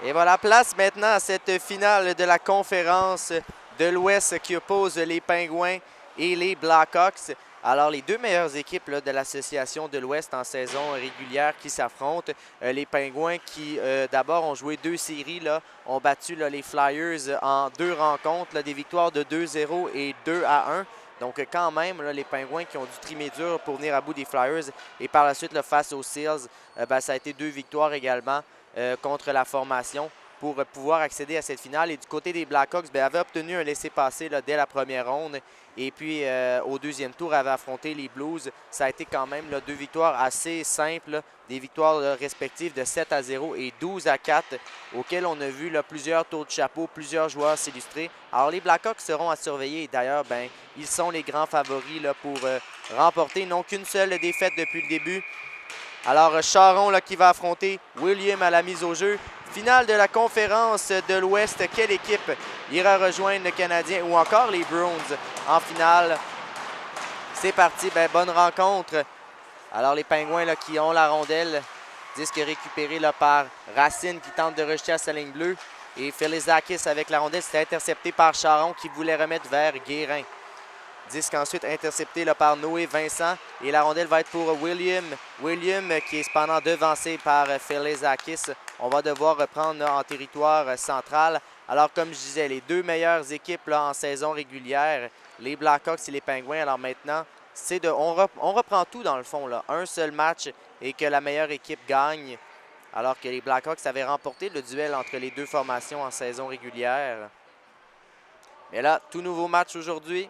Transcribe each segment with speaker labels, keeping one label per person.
Speaker 1: Et voilà, place maintenant à cette finale de la conférence de l'Ouest qui oppose les Pingouins et les Blackhawks. Alors, les deux meilleures équipes là, de l'association de l'Ouest en saison régulière qui s'affrontent. Les Pingouins qui, d'abord, ont joué deux séries, là, ont battu là, les Flyers en deux rencontres, là, des victoires de 2-0 et 2-1. Donc, quand même, là, les Pingouins qui ont dû trimer dur pour venir à bout des Flyers. Et par la suite, là, face aux Seals, ça a été deux victoires également contre la formation pour pouvoir accéder à cette finale. Et du côté des Blackhawks, avait obtenu un laissez-passer dès la première ronde. Et puis, au deuxième tour, avait affronté les Blues. Ça a été quand même là, deux victoires assez simples, là, des victoires respectives de 7-0 et 12-4, auxquelles on a vu là, plusieurs tours de chapeau, plusieurs joueurs s'illustrer. Alors, les Blackhawks seront à surveiller. D'ailleurs, ils sont les grands favoris là, pour remporter. Ils n'ont qu'une seule défaite depuis le début. Alors, Charon là, qui va affronter William à la mise au jeu. Finale de la conférence de l'Ouest. Quelle équipe ira rejoindre le Canadien ou encore les Bruins en finale? C'est parti, bonne rencontre. Alors, les Pingouins là, qui ont la rondelle. Disque récupéré là, par Racine qui tente de rejeter à sa ligne bleue. Et Filizakis avec la rondelle, c'était intercepté par Charon qui voulait remettre vers Guérin. Disque ensuite intercepté là, par Noé Vincent. Et la rondelle va être pour William. William qui est cependant devancé par Filizakis. On va devoir reprendre là, en territoire central. Alors, comme je disais, les deux meilleures équipes là, en saison régulière, les Blackhawks et les Pingouins. Alors maintenant, on reprend tout dans le fond. Là. Un seul match et que la meilleure équipe gagne. Alors que les Blackhawks avaient remporté le duel entre les deux formations en saison régulière. Mais là, tout nouveau match aujourd'hui.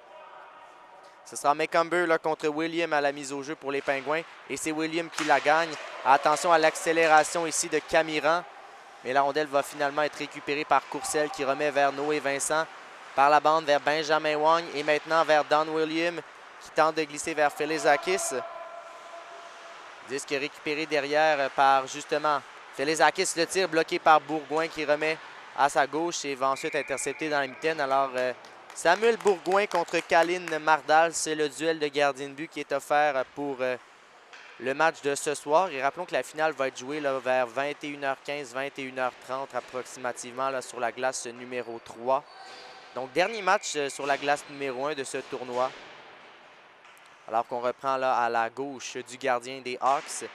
Speaker 1: Ce sera McCumber là, contre William à la mise au jeu pour les Pingouins. Et c'est William qui la gagne. Attention à l'accélération ici de Camiran. Mais la rondelle va finalement être récupérée par Courcelle qui remet vers Noé Vincent. Par la bande vers Benjamin Wang. Et maintenant vers Don William qui tente de glisser vers Filizakis. Disque récupéré derrière par justement Filizakis. Le tir bloqué par Bourgoin qui remet à sa gauche et va ensuite intercepter dans la mitaine. Alors, Samuel Bourgoin contre Kaline Mardal, c'est le duel de gardien de but qui est offert pour le match de ce soir. Et rappelons que la finale va être jouée là, vers 21h15, 21h30 approximativement là, sur la glace numéro 3. Donc, dernier match sur la glace numéro 1 de ce tournoi. Alors qu'on reprend là, à la gauche du gardien des Hawks.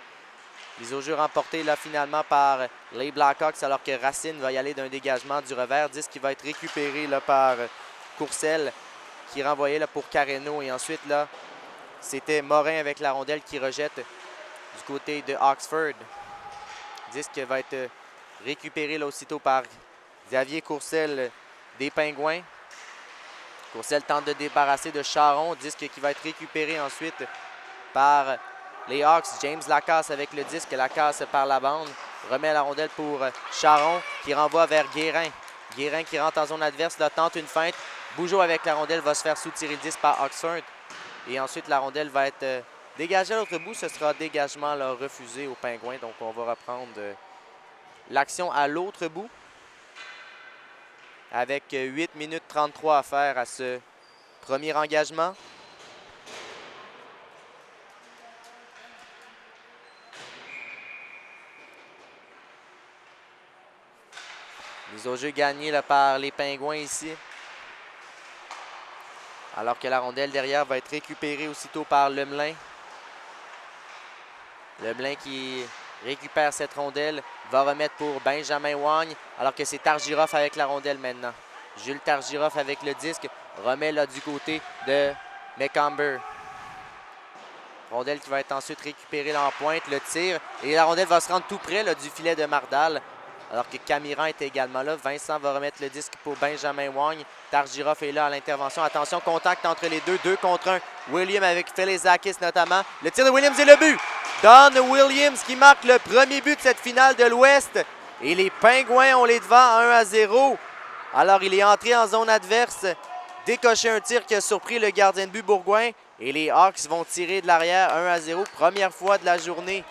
Speaker 1: Mise au jeu remportée là, finalement par les Blackhawks alors que Racine va y aller d'un dégagement du revers. Disque qui va être récupéré là, par Courcelle qui renvoyait là, pour Carreno. Et ensuite, là, c'était Morin avec la rondelle qui rejette du côté de Oxford. Disque va être récupéré là, aussitôt par Xavier Courcelle des Pingouins. Courcelle tente de débarrasser de Charon. Disque qui va être récupéré ensuite par les Hawks. James Lacasse avec le disque. Lacasse par la bande. Remet la rondelle pour Charon qui renvoie vers Guérin. Guérin qui rentre en zone adverse, là, tente une feinte. Bougeot avec la rondelle va se faire soutirer le disque par Oxford. Et ensuite, la rondelle va être dégagée à l'autre bout. Ce sera dégagement là, refusé aux Pingouins. Donc, on va reprendre l'action à l'autre bout. Avec 8 minutes 33 à faire à ce premier engagement. Mise au jeu gagnée là, par les Pingouins ici. Alors que la rondelle derrière va être récupérée aussitôt par Lemelin. Lemelin qui récupère cette rondelle, va remettre pour Benjamin Wang, alors que c'est Targirov avec la rondelle maintenant. Jules Targirov avec le disque, remet là du côté de McCumber. Rondelle qui va être ensuite récupérée là en pointe, le tir. Et la rondelle va se rendre tout près là, du filet de Mardal. Alors que Camiran est également là. Vincent va remettre le disque pour Benjamin Wang. Targirov est là à l'intervention. Attention, contact entre les deux. 2 contre 1. William avec Filizakis notamment. Le tir de Williams et le but. Don Williams qui marque le premier but de cette finale de l'Ouest. Et les Pingouins ont les devants 1-0. Alors, il est entré en zone adverse. Décoché un tir qui a surpris le gardien de but Bourgoin. Et les Hawks vont tirer de l'arrière 1-0. Première fois de la journée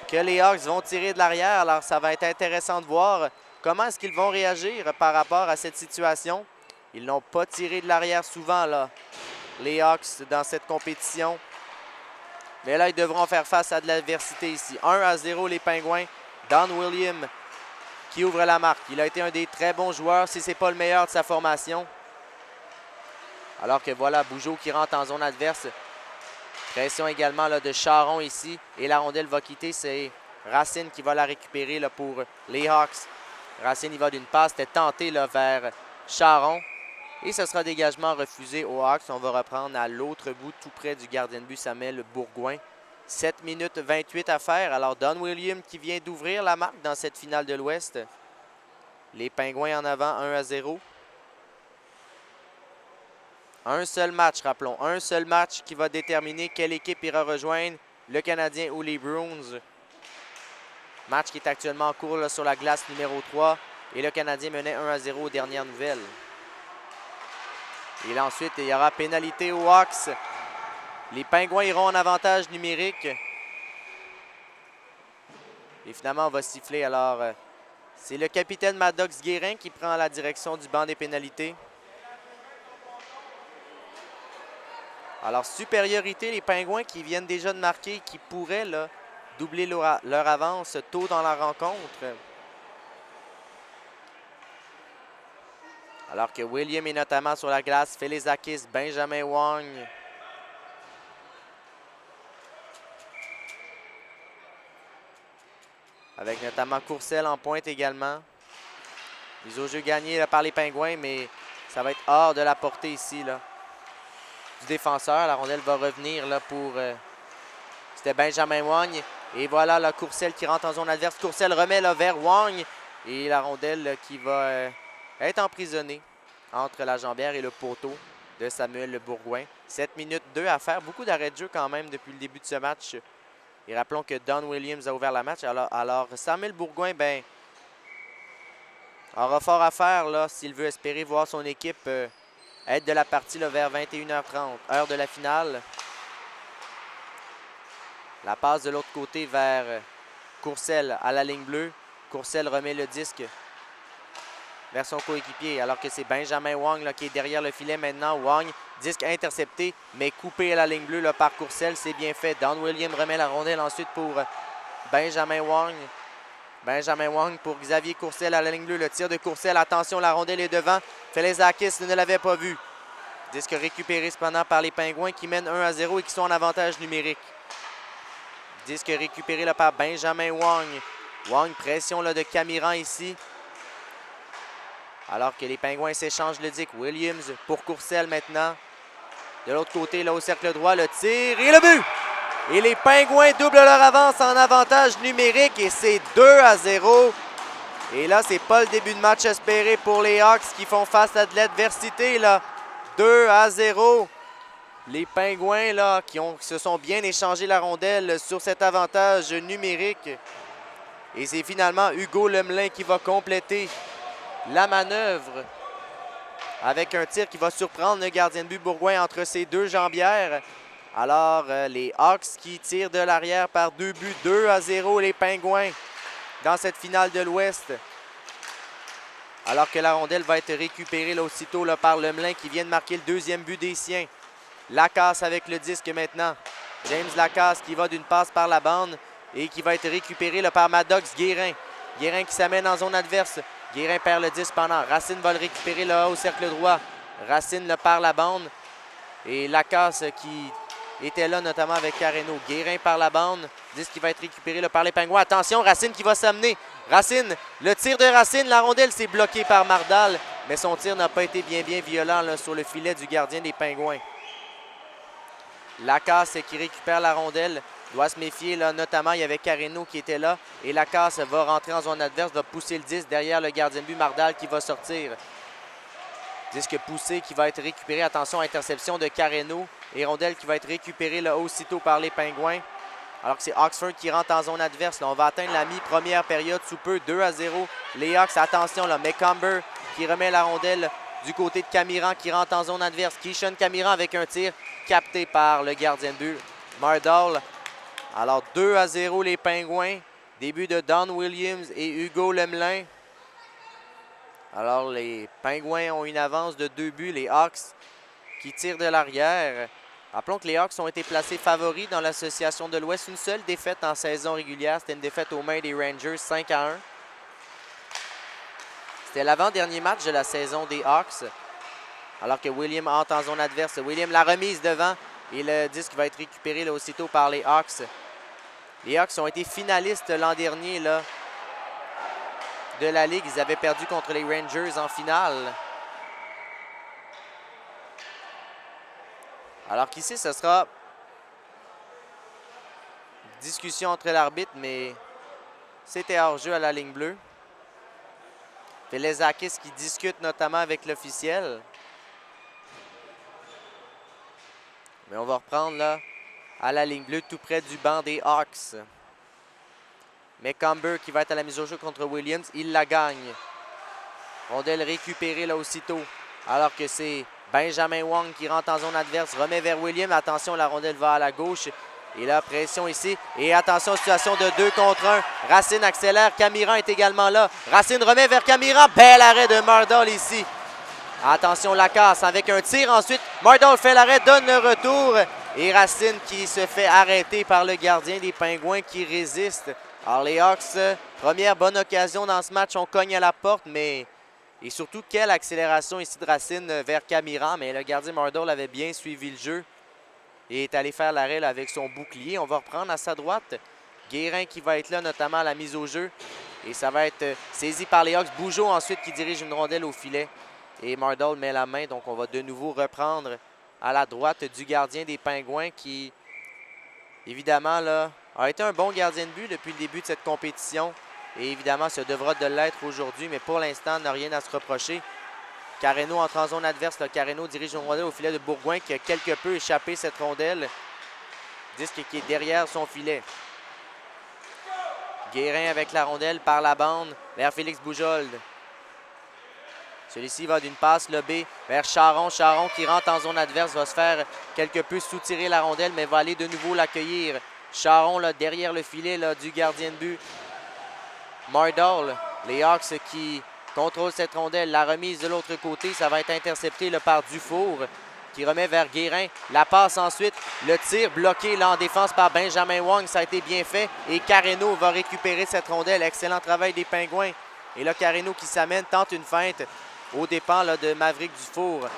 Speaker 1: que les Hawks vont tirer de l'arrière. Alors, ça va être intéressant de voir comment est-ce qu'ils vont réagir par rapport à cette situation. Ils n'ont pas tiré de l'arrière souvent, là, les Hawks, dans cette compétition. Mais là, ils devront faire face à de l'adversité ici. 1-0 les Pingouins. Don William qui ouvre la marque. Il a été un des très bons joueurs, si ce n'est pas le meilleur de sa formation. Alors que voilà, Bougeaud qui rentre en zone adverse. Pression également là, de Charon ici. Et la rondelle va quitter. C'est Racine qui va la récupérer là, pour les Hawks. Racine, il va d'une passe. C'était tenté là, vers Charon. Et ce sera dégagement refusé aux Hawks. On va reprendre à l'autre bout, tout près du gardien de but, Samuel Bourgouin. 7 minutes 28 à faire. Alors, Don Williams qui vient d'ouvrir la marque dans cette finale de l'Ouest. Les Pingouins en avant, 1-0. Un seul match, rappelons. Un seul match qui va déterminer quelle équipe ira rejoindre le Canadien ou les Bruins. Match qui est actuellement en cours là, sur la glace numéro 3. Et le Canadien menait 1-0 aux dernières nouvelles. Et là, ensuite, il y aura pénalité aux Hawks. Les Pingouins iront en avantage numérique. Et finalement, on va siffler. Alors, c'est le capitaine Maddox Guérin qui prend la direction du banc des pénalités. Alors, supériorité, les Pingouins qui viennent déjà de marquer, qui pourraient là, doubler leur avance tôt dans la rencontre. Alors que William est notamment sur la glace, Felizakis, Benjamin Wong. Avec notamment Courcelle en pointe également. Mise au jeu gagné là, par les Pingouins, mais ça va être hors de la portée ici là, du défenseur. La rondelle va revenir là, pour... C'était Benjamin Wong. Et voilà la Courcelle qui rentre en zone adverse. Courcelle remet là, vers Wong. Et la rondelle là, qui va être emprisonnée entre la jambière et le poteau de Samuel Bourgouin. 7 minutes 2 à faire. Beaucoup d'arrêts de jeu quand même depuis le début de ce match. Et rappelons que Don Williams a ouvert la match. Alors Samuel Bourgouin, ben, aura fort à faire là s'il veut espérer voir son équipe être de la partie là, vers 21h30, heure de la finale. La passe de l'autre côté vers Courcelle à la ligne bleue. Courcelle remet le disque vers son coéquipier, alors que c'est Benjamin Wong là, qui est derrière le filet maintenant. Wong, disque intercepté, mais coupé à la ligne bleue là, par Courcelle. C'est bien fait. Don Williams remet la rondelle ensuite pour Benjamin Wong. Benjamin Wong pour Xavier Courcelle à la ligne bleue. Le tir de Courcelle. Attention, la rondelle est devant. Felizakis ne l'avait pas vu. Disque récupéré cependant par les Pingouins qui mènent 1-0 et qui sont en avantage numérique. Disque récupéré là, par Benjamin Wong. Wong, pression là, de Camiran ici. Alors que les Pingouins s'échangent le disque. Williams pour Courcelle maintenant. De l'autre côté, là au cercle droit, le tir et le but! Et les Pingouins doublent leur avance en avantage numérique et c'est 2-0. Et là, c'est pas le début de match espéré pour les Hawks qui font face à de l'adversité. 2-0. Les Pingouins là, qui se sont bien échangé la rondelle sur cet avantage numérique. Et c'est finalement Hugo Lemelin qui va compléter la manœuvre avec un tir qui va surprendre le gardien de but Bourgouin entre ses deux jambières. Alors, les Hawks qui tirent de l'arrière par 2 buts, 2-0 les Pingouins dans cette finale de l'Ouest. Alors que la rondelle va être récupérée là, aussitôt là, par Lemelin qui vient de marquer le deuxième but des siens. Lacasse avec le disque maintenant. James Lacasse qui va d'une passe par la bande et qui va être récupéré là, par Maddox Guérin. Guérin qui s'amène en zone adverse. Guérin perd le disque pendant. Racine va le récupérer là au cercle droit. Racine le par la bande. Et Lacasse qui était là notamment avec Carreno. Guérin par la bande. Disque qui va être récupéré là, par les Pingouins. Attention, Racine qui va s'amener. Racine, le tir de Racine. La rondelle s'est bloquée par Mardal. Mais son tir n'a pas été bien violent là, sur le filet du gardien des Pingouins. Lacasse qui récupère la rondelle. Doit se méfier, là, notamment, il y avait Carreno qui était là. Et Lacasse va rentrer en zone adverse, va pousser le disque derrière le gardien de but Mardal qui va sortir. Disque poussé qui va être récupéré. Attention, interception de Carreno. Et rondelle qui va être récupérée là, aussitôt par les Pingouins. Alors que c'est Oxford qui rentre en zone adverse. Là, on va atteindre la mi-première période sous peu, 2-0. Les Hawks, attention, là, McComber qui remet la rondelle du côté de Camiran qui rentre en zone adverse. Keishon Camiran avec un tir capté par le gardien de but Mardal. Alors 2-0 les Pingouins. Début de Don Williams et Hugo Lemelin. Alors les Pingouins ont une avance de 2 buts. Les Hawks qui tirent de l'arrière. Rappelons que les Hawks ont été placés favoris dans l'association de l'Ouest. Une seule défaite en saison régulière. C'était une défaite aux mains des Rangers 5-1. C'était l'avant-dernier match de la saison des Hawks. Alors que William entre en zone adverse. William la remise devant et le disque va être récupéré là, aussitôt par les Hawks. Les Hawks ont été finalistes l'an dernier là, de la Ligue. Ils avaient perdu contre les Rangers en finale. Alors qu'ici, ce sera discussion entre l'arbitre, mais c'était hors-jeu à la ligne bleue. Velezakis qui discute notamment avec l'officiel. Mais on va reprendre là à la ligne bleue, tout près du banc des Hawks. McComber qui va être à la mise au jeu contre Williams. Il la gagne. Rondelle récupérée là aussitôt. Alors que c'est Benjamin Wong qui rentre en zone adverse. Remet vers Williams. Attention, la rondelle va à la gauche. Et là, pression ici. Et attention, situation de 2 contre 1. Racine accélère. Camiran est également là. Racine remet vers Camiran. Bel arrêt de Mardol ici. Attention, la casse avec un tir. Ensuite, Mardol fait l'arrêt, donne le retour. Et Racine qui se fait arrêter par le gardien des Pingouins qui résiste. Alors les Hawks, première bonne occasion dans ce match. On cogne à la porte, mais... Et surtout, quelle accélération ici de Racine vers Camiran. Mais le gardien Mardol avait bien suivi le jeu. Et est allé faire l'arrêt avec son bouclier. On va reprendre à sa droite. Guérin qui va être là, notamment à la mise au jeu. Et ça va être saisi par les Hawks. Bougeot ensuite qui dirige une rondelle au filet. Et Mardol met la main. Donc on va de nouveau reprendre à la droite du gardien des Pingouins qui, évidemment, là, a été un bon gardien de but depuis le début de cette compétition. Et évidemment, ça devra de l'être aujourd'hui. Mais pour l'instant, n'a rien à se reprocher. Carreno entre en zone adverse. Là. Carreno dirige une rondelle au filet de Bourgoin qui a quelque peu échappé cette rondelle. Disque qui est derrière son filet. Guérin avec la rondelle par la bande vers Félix Boujold. Celui-ci va d'une passe lobée vers Charon. Charon qui rentre en zone adverse va se faire quelque peu soutirer la rondelle, mais va aller de nouveau l'accueillir. Charon là, derrière le filet là, du gardien de but. Mardol, les Hawks qui contrôlent cette rondelle. La remise de l'autre côté, ça va être intercepté là, par Dufour qui remet vers Guérin. La passe ensuite, le tir bloqué là, en défense par Benjamin Wong. Ça a été bien fait et Carreno va récupérer cette rondelle. Excellent travail des Pingouins. Et là, Carreno qui s'amène, tente une feinte aux dépens là, de Maverick Dufour.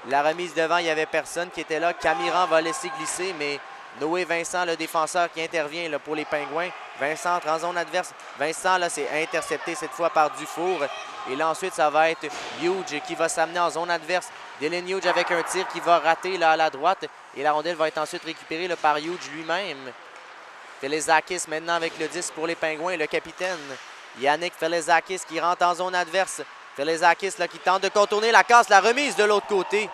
Speaker 1: La remise devant, il n'y avait personne qui était là. Camiran va laisser glisser, mais Noé Vincent, le défenseur qui intervient là, pour les Pingouins. Vincent entre en zone adverse. Vincent, là, c'est intercepté cette fois par Dufour. Et là, ensuite, ça va être Hughes qui va s'amener en zone adverse. Dylan Hughes avec un tir qui va rater là, à la droite. Et la rondelle va être ensuite récupérée là, par Hughes lui-même. Velezakis maintenant avec le 10 pour les Pingouins. Le capitaine Yannick Velezakis qui rentre en zone adverse. Velezakis là, qui tente de contourner la casse. La remise de l'autre côté.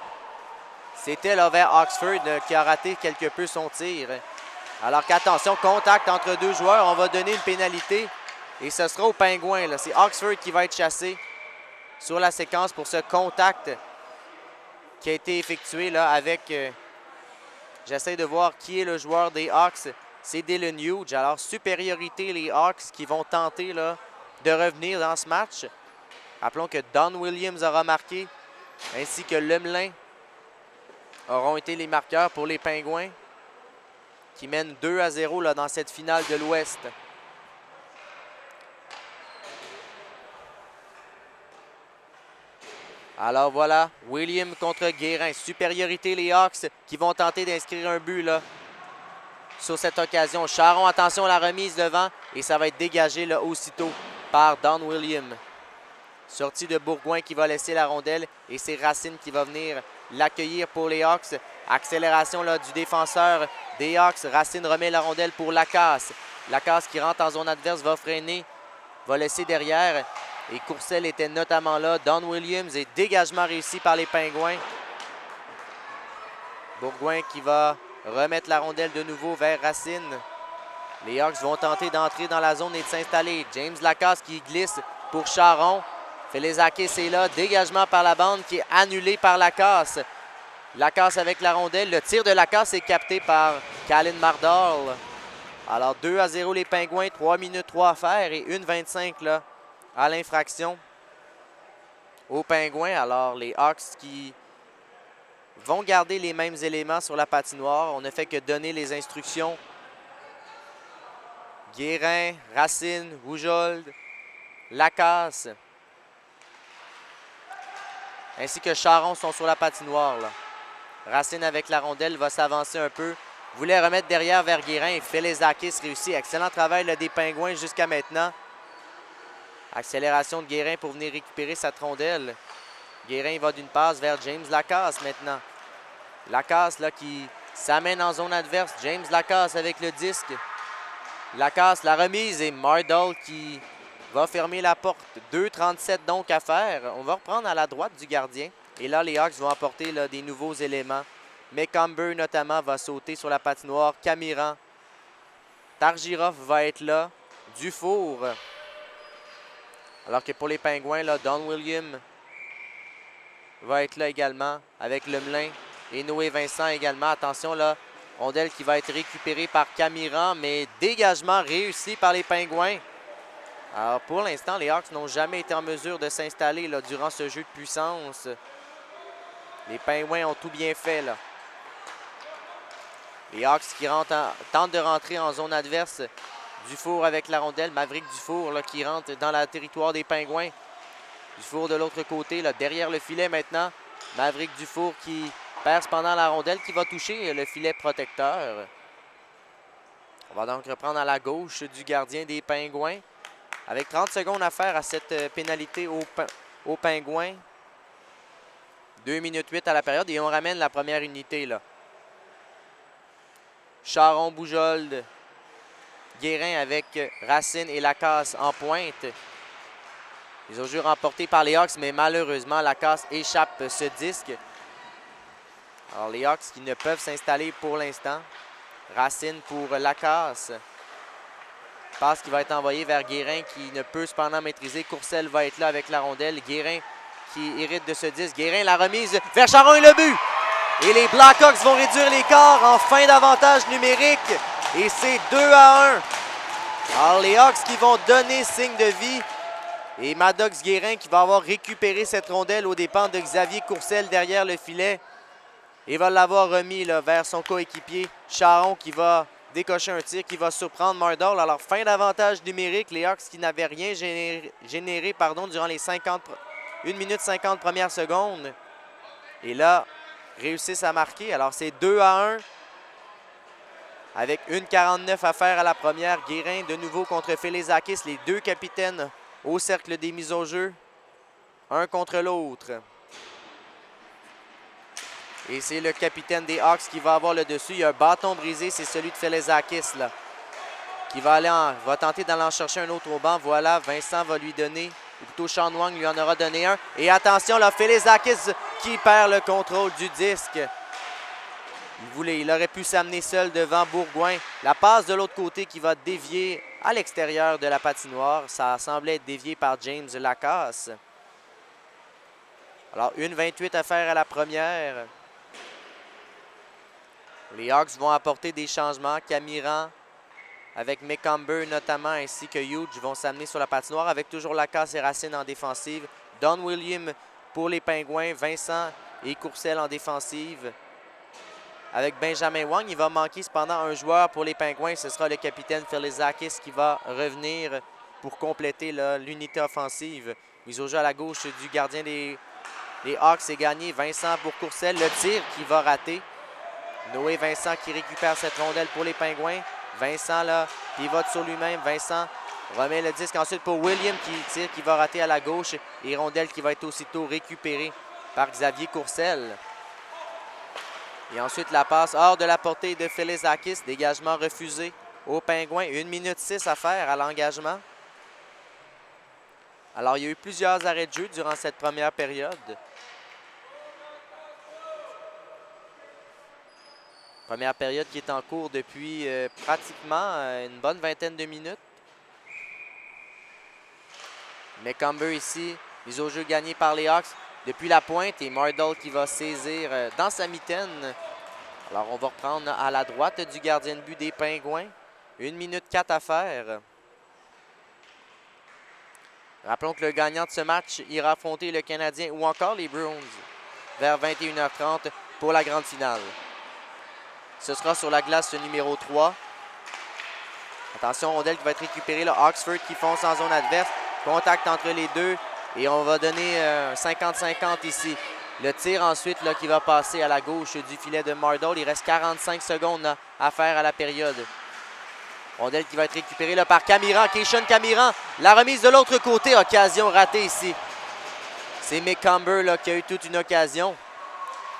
Speaker 1: C'était là vers Oxford qui a raté quelque peu son tir. Alors qu'attention, contact entre deux joueurs. On va donner une pénalité. Et ce sera aux Pingouins. C'est Oxford qui va être chassé sur la séquence pour ce contact qui a été effectué là, avec... J'essaie de voir qui est le joueur des Hawks. C'est Dylan Hughes. Alors, supériorité, les Hawks qui vont tenter là, de revenir dans ce match. Rappelons que Don Williams aura marqué, ainsi que Lemelin auront été les marqueurs pour les Pingouins qui mènent 2-0 là, dans cette finale de l'Ouest. Alors voilà, William contre Guérin. Supériorité, les Hawks qui vont tenter d'inscrire un but là, sur cette occasion. Charon, attention à la remise devant et ça va être dégagé là, aussitôt par Don William. Sortie de Bourgoin qui va laisser la rondelle et c'est Racine qui va venir l'accueillir pour les Hawks. Accélération là, du défenseur des Hawks. Racine remet la rondelle pour Lacasse. Lacasse qui rentre en zone adverse va freiner, va laisser derrière. Et Courcelle était notamment là. Don Williams et dégagement réussi par les Pingouins. Bourgoin qui va remettre la rondelle de nouveau vers Racine. Les Hawks vont tenter d'entrer dans la zone et de s'installer. James Lacasse qui glisse pour Charon. Velezakis est là. Dégagement par la bande qui est annulé par Lacasse. Lacasse avec la rondelle. Le tir de Lacasse est capté par Calin Mardol. Alors 2-0 les Pingouins. 3 minutes 3 à faire et 1,25 là à l'infraction aux Pingouins. Alors les Hawks qui vont garder les mêmes éléments sur la patinoire. On ne fait que donner les instructions. Guérin, Racine, Roujold, Lacasse. ainsi que Charon sont sur la patinoire. Là. Racine avec la rondelle va s'avancer un peu. Voulait remettre derrière vers Guérin et Felezakis réussit. Excellent travail là, des Pingouins jusqu'à maintenant. Accélération de Guérin pour venir récupérer cette rondelle. Guérin va d'une passe vers James Lacasse maintenant. Lacasse là, qui s'amène en zone adverse. James Lacasse avec le disque. Lacasse, la remise et Mardall qui va fermer la porte. 2,37 donc à faire. On va reprendre à la droite du gardien. Et là, les Hawks vont apporter là, des nouveaux éléments. McComber notamment va sauter sur la patinoire. Camiran. Targirov va être là. Dufour. Alors que pour les Pingouins, là, Don William va être là également avec Lemelin et Noé Vincent également. Attention là, rondelle qui va être récupérée par Camiran, mais dégagement réussi par les Pingouins. Alors pour l'instant, les Hawks n'ont jamais été en mesure de s'installer là, durant ce jeu de puissance. Les Pingouins ont tout bien fait là. Les Hawks qui tentent de rentrer en zone adverse. Dufour avec la rondelle. Maverick Dufour là, qui rentre dans le territoire des Pingouins. Dufour de l'autre côté, là, derrière le filet maintenant. Maverick Dufour qui perd cependant la rondelle qui va toucher le filet protecteur. On va donc reprendre à la gauche du gardien des Pingouins. Avec 30 secondes à faire à cette pénalité aux Pingouins. 2 minutes 8 à la période et on ramène la première unité là. Charon, Boujold, Guérin avec Racine et Lacasse en pointe. Les autres jeux remportés par les Hawks, mais malheureusement, Lacasse échappe ce disque. Alors les Hawks qui ne peuvent s'installer pour l'instant. Racine pour Lacasse. Passe qui va être envoyée vers Guérin qui ne peut cependant maîtriser. Courcelle va être là avec la rondelle. Guérin qui hérite de ce disque. Guérin, la remise vers Charon et le but! Et les Blackhawks vont réduire l'écart en fin d'avantage numérique. Et c'est 2-1. Alors les Hawks qui vont donner signe de vie. Et Maddox Guérin qui va avoir récupéré cette rondelle aux dépens de Xavier Courcelle derrière le filet. Et va l'avoir remis là, vers son coéquipier Charon qui va décocher un tir qui va surprendre Mardall. Alors fin d'avantage numérique, les Hawks qui n'avaient rien généré durant les 1 minute 50 premières secondes. Et là, réussissent à marquer. Alors c'est 2-1. Avec 1,49 à faire à la première. Guérin de nouveau contre Felezakis. Les deux capitaines au cercle des mises au jeu. Un contre l'autre. Et c'est le capitaine des Hawks qui va avoir le dessus. Il y a un bâton brisé, c'est celui de Felezakis là. Qui va tenter d'aller en chercher un autre au banc. Voilà, Vincent va lui donner. Ou plutôt Sean Wang lui en aura donné un. Et attention, là, Felezakis qui perd le contrôle du disque. Il aurait pu s'amener seul devant Bourgoin. La passe de l'autre côté qui va dévier à l'extérieur de la patinoire. Ça semblait être dévié par James Lacasse. Alors, 1,28 à faire à la première. Les Hawks vont apporter des changements. Camiran avec McComber notamment ainsi que Hughes vont s'amener sur la patinoire avec toujours Lacasse et Racine en défensive. Don William pour les Pingouins. Vincent et Courcelle en défensive. Avec Benjamin Wang, il va manquer cependant un joueur pour les Pingouins. Ce sera le capitaine Felezakis qui va revenir pour compléter l'unité offensive. Mise au jeu à la gauche du gardien des Hawks est gagné. Vincent pour Courcelle. Le tir qui va rater. Noé Vincent qui récupère cette rondelle pour les Pingouins. Vincent là, pivote sur lui-même. Vincent remet le disque ensuite pour William qui tire, qui va rater à la gauche. Et rondelle qui va être aussitôt récupérée par Xavier Courcelle. Et ensuite, la passe hors de la portée de Felezakis. Dégagement refusé aux Pingouins. 1 minute 6 à faire à l'engagement. Alors, il y a eu plusieurs arrêts de jeu durant cette première période. Première période qui est en cours depuis pratiquement une bonne vingtaine de minutes. McComber ici, mise au jeu gagnée par les Hawks. Depuis la pointe et Mardall qui va saisir dans sa mitaine. Alors on va reprendre à la droite du gardien de but des Pingouins. 1 minute 4 à faire. Rappelons que le gagnant de ce match ira affronter le Canadien ou encore les Bruins vers 21h30 pour la grande finale. Ce sera sur la glace numéro 3. Attention, rondelle qui va être récupérée. Là, Oxford qui fonce en zone adverse. Contact entre les deux. Et on va donner 50-50 ici. Le tir ensuite là, qui va passer à la gauche du filet de Mardol. Il reste 45 secondes là, à faire à la période. Rondelle qui va être récupérée là, par Camiran. Keishon Camiran. La remise de l'autre côté. Occasion ratée ici. C'est McCumber là, qui a eu toute une occasion.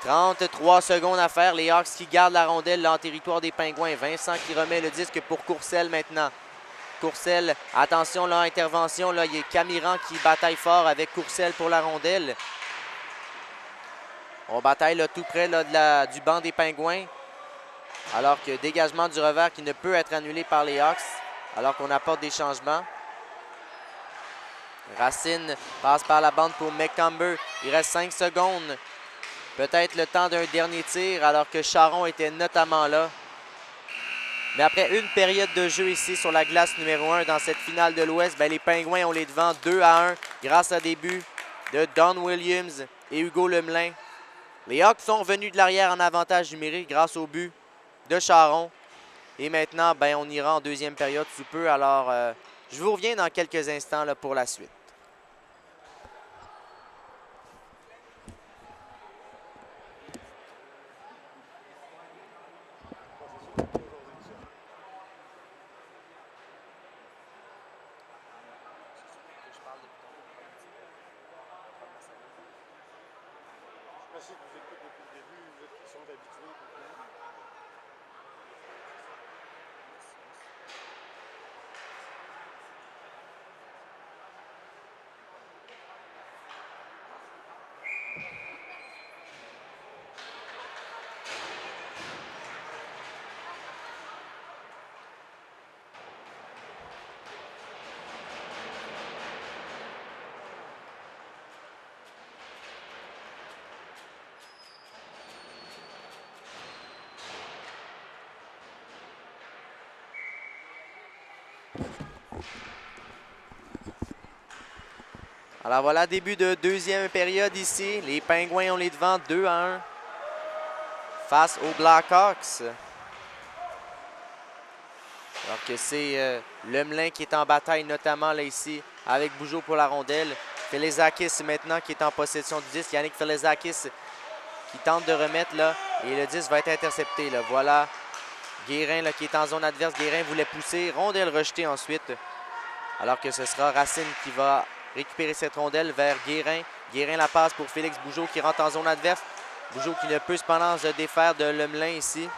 Speaker 1: 33 secondes à faire. Les Hawks qui gardent la rondelle là, en territoire des Pingouins. Vincent qui remet le disque pour Courcelle maintenant. Courcelle, attention là, intervention. Là, il y a Camiran qui bataille fort avec Courcelle pour la rondelle. On bataille là, tout près là, du banc des Pingouins. Alors que dégagement du revers qui ne peut être annulé par les Hawks. Alors qu'on apporte des changements. Racine passe par la bande pour McCumber. Il reste 5 secondes. Peut-être le temps d'un dernier tir alors que Charon était notamment là. Mais après une période de jeu ici sur la glace numéro 1 dans cette finale de l'Ouest, les Pingouins ont les devants 2-1 grâce à des buts de Don Williams et Hugo Lemelin. Les Hawks sont revenus de l'arrière en avantage numérique grâce au but de Charon. Et maintenant, on ira en deuxième période sous peu. Alors, je vous reviens dans quelques instants là, pour la suite.
Speaker 2: Si vous écoutez depuis le début, vous êtes qui sont habitués.
Speaker 1: Alors voilà, début de deuxième période ici. Les Pingouins ont les devants 2-1 face aux Blackhawks. Alors que c'est Lemelin qui est en bataille, notamment là ici, avec Bougeaud pour la rondelle. Felezakis maintenant qui est en possession du disque. Yannick Felezakis qui tente de remettre là. Et le disque va être intercepté. Là. Voilà Guérin là, qui est en zone adverse. Guérin voulait pousser. Rondelle rejetée ensuite. Alors que ce sera Racine qui va récupérer cette rondelle vers Guérin. Guérin la passe pour Félix Bougeaud qui rentre en zone adverse. Bougeaud qui ne peut cependant se défaire de Lemelin ici.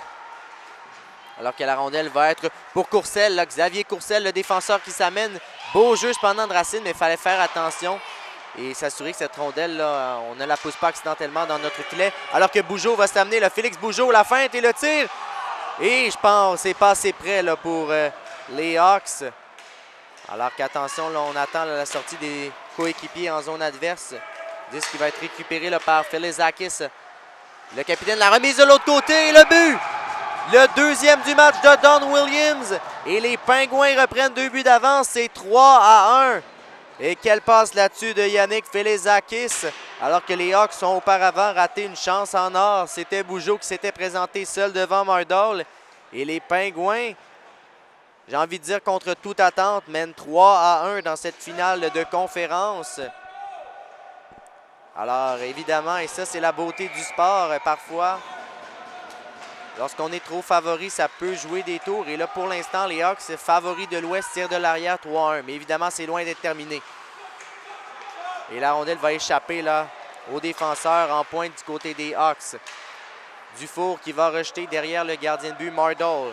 Speaker 1: Alors que la rondelle va être pour Courcelle. Là, Xavier Courcelle, le défenseur qui s'amène. Beau jeu cependant de Racine, mais il fallait faire attention et s'assurer que cette rondelle, là, on ne la pousse pas accidentellement dans notre filet. Alors que Bougeaud va s'amener. Félix Bougeaud, la feinte et le tir. Et je pense que c'est pas assez près là, pour les Hawks. Alors qu'attention, là, on attend là, la sortie des coéquipiers en zone adverse. Disque qui va être récupéré là, par Felezakis. Le capitaine, la remise de l'autre côté et le but! Le deuxième du match de Don Williams. Et les Pingouins reprennent 2 buts d'avance. C'est 3-1. Et quelle passe là-dessus de Yannick Felezakis. Alors que les Hawks ont auparavant raté une chance en or. C'était Bougeaud qui s'était présenté seul devant Mardol. Et les Pingouins, j'ai envie de dire contre toute attente, mènent 3-1 dans cette finale de conférence. Alors évidemment, et ça c'est la beauté du sport parfois. Lorsqu'on est trop favori, ça peut jouer des tours. Et là, pour l'instant, les Hawks, favoris de l'Ouest, tirent de l'arrière 3-1. Mais évidemment, c'est loin d'être terminé. Et la rondelle va échapper là au défenseur en pointe du côté des Hawks. Dufour qui va rejeter derrière le gardien de but, Mardol.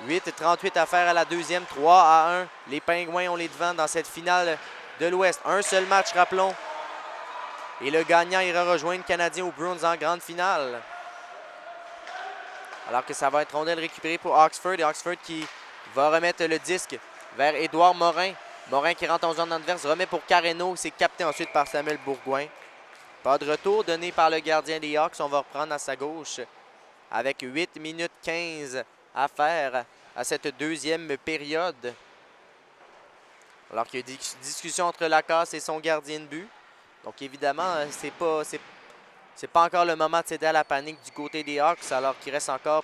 Speaker 1: 8-38 à faire à la deuxième, 3-1. Les Pingouins ont les devants dans cette finale de l'Ouest. Un seul match, rappelons. Et le gagnant ira rejoindre le Canadien aux Bruins en grande finale. Alors que ça va être rondelle récupérée pour Oxford. Et Oxford qui va remettre le disque vers Édouard Morin. Morin qui rentre en zone adverse, remet pour Carreno. C'est capté ensuite par Samuel Bourgoin. Pas de retour donné par le gardien des Hawks. On va reprendre à sa gauche avec 8 minutes 15 à faire à cette deuxième période. Alors qu'il y a une discussion entre Lacasse et son gardien de but. Donc évidemment, c'est pas encore le moment de céder à la panique du côté des Hawks, alors qu'il reste encore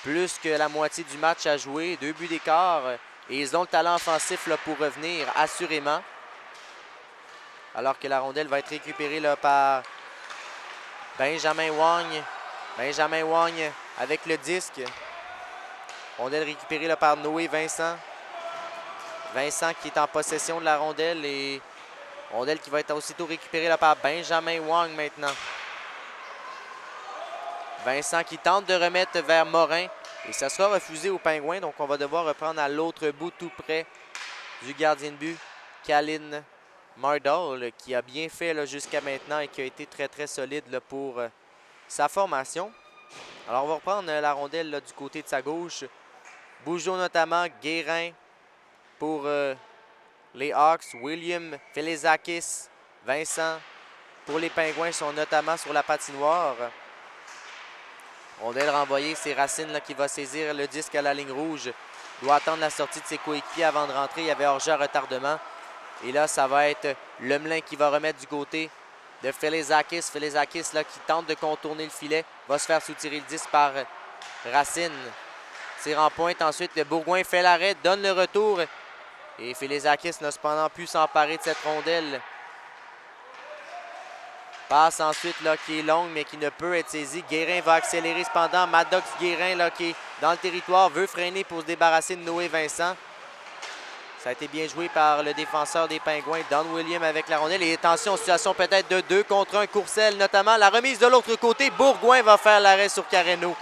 Speaker 1: plus que la moitié du match à jouer. 2 buts d'écart et ils ont le talent offensif là, pour revenir, assurément. Alors que la rondelle va être récupérée là, par Benjamin Wang. Benjamin Wang avec le disque. Rondelle récupérée là, par Noé Vincent. Vincent qui est en possession de la rondelle et rondelle qui va être aussitôt récupérée là, par Benjamin Wang maintenant. Vincent qui tente de remettre vers Morin et ça sera refusé aux Pingouins. Donc on va devoir reprendre à l'autre bout tout près du gardien de but, Kalin Mardal, qui a bien fait jusqu'à maintenant et qui a été très très solide là, pour sa formation. Alors on va reprendre la rondelle là, du côté de sa gauche. Bougeot notamment, Guérin pour les Hawks, William Felizakis, Vincent pour les Pingouins sont notamment sur la patinoire. Rondelle renvoyée, c'est Racine là, qui va saisir le disque à la ligne rouge. Doit attendre la sortie de ses coéquipiers avant de rentrer. Il y avait hors-jeu à retardement. Et là, ça va être Lemelin qui va remettre du côté de Felizakis. Felizakis là, qui tente de contourner le filet. Va se faire soutirer le disque par Racine. Tire en pointe. Ensuite, le Bourgoin fait l'arrêt, donne le retour. Et Felizakis n'a cependant pu s'emparer de cette rondelle. Passe ensuite là, qui est longue, mais qui ne peut être saisie. Guérin va accélérer cependant. Maddox Guérin là, qui est dans le territoire, veut freiner pour se débarrasser de Noé Vincent. Ça a été bien joué par le défenseur des Pingouins, Don William avec la rondelle. Et attention, situation peut-être de 2 contre 1, Courcelles notamment. La remise de l'autre côté, Bourgoin va faire l'arrêt sur Carreno.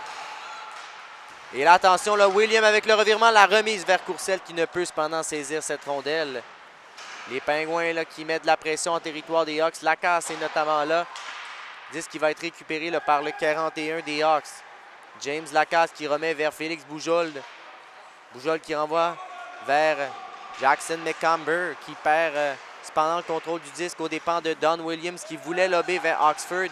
Speaker 1: Et là, attention, là, William avec le revirement, la remise vers Courcelles qui ne peut cependant saisir cette rondelle. Les Pingouins là, qui mettent de la pression en territoire des Hawks. Lacasse est notamment là. Disque qui va être récupéré là, par le 41 des Hawks. James Lacasse qui remet vers Félix Boujold. Boujold qui renvoie vers Jackson McCamber qui perd cependant le contrôle du disque aux dépens de Don Williams qui voulait lober vers Oxford.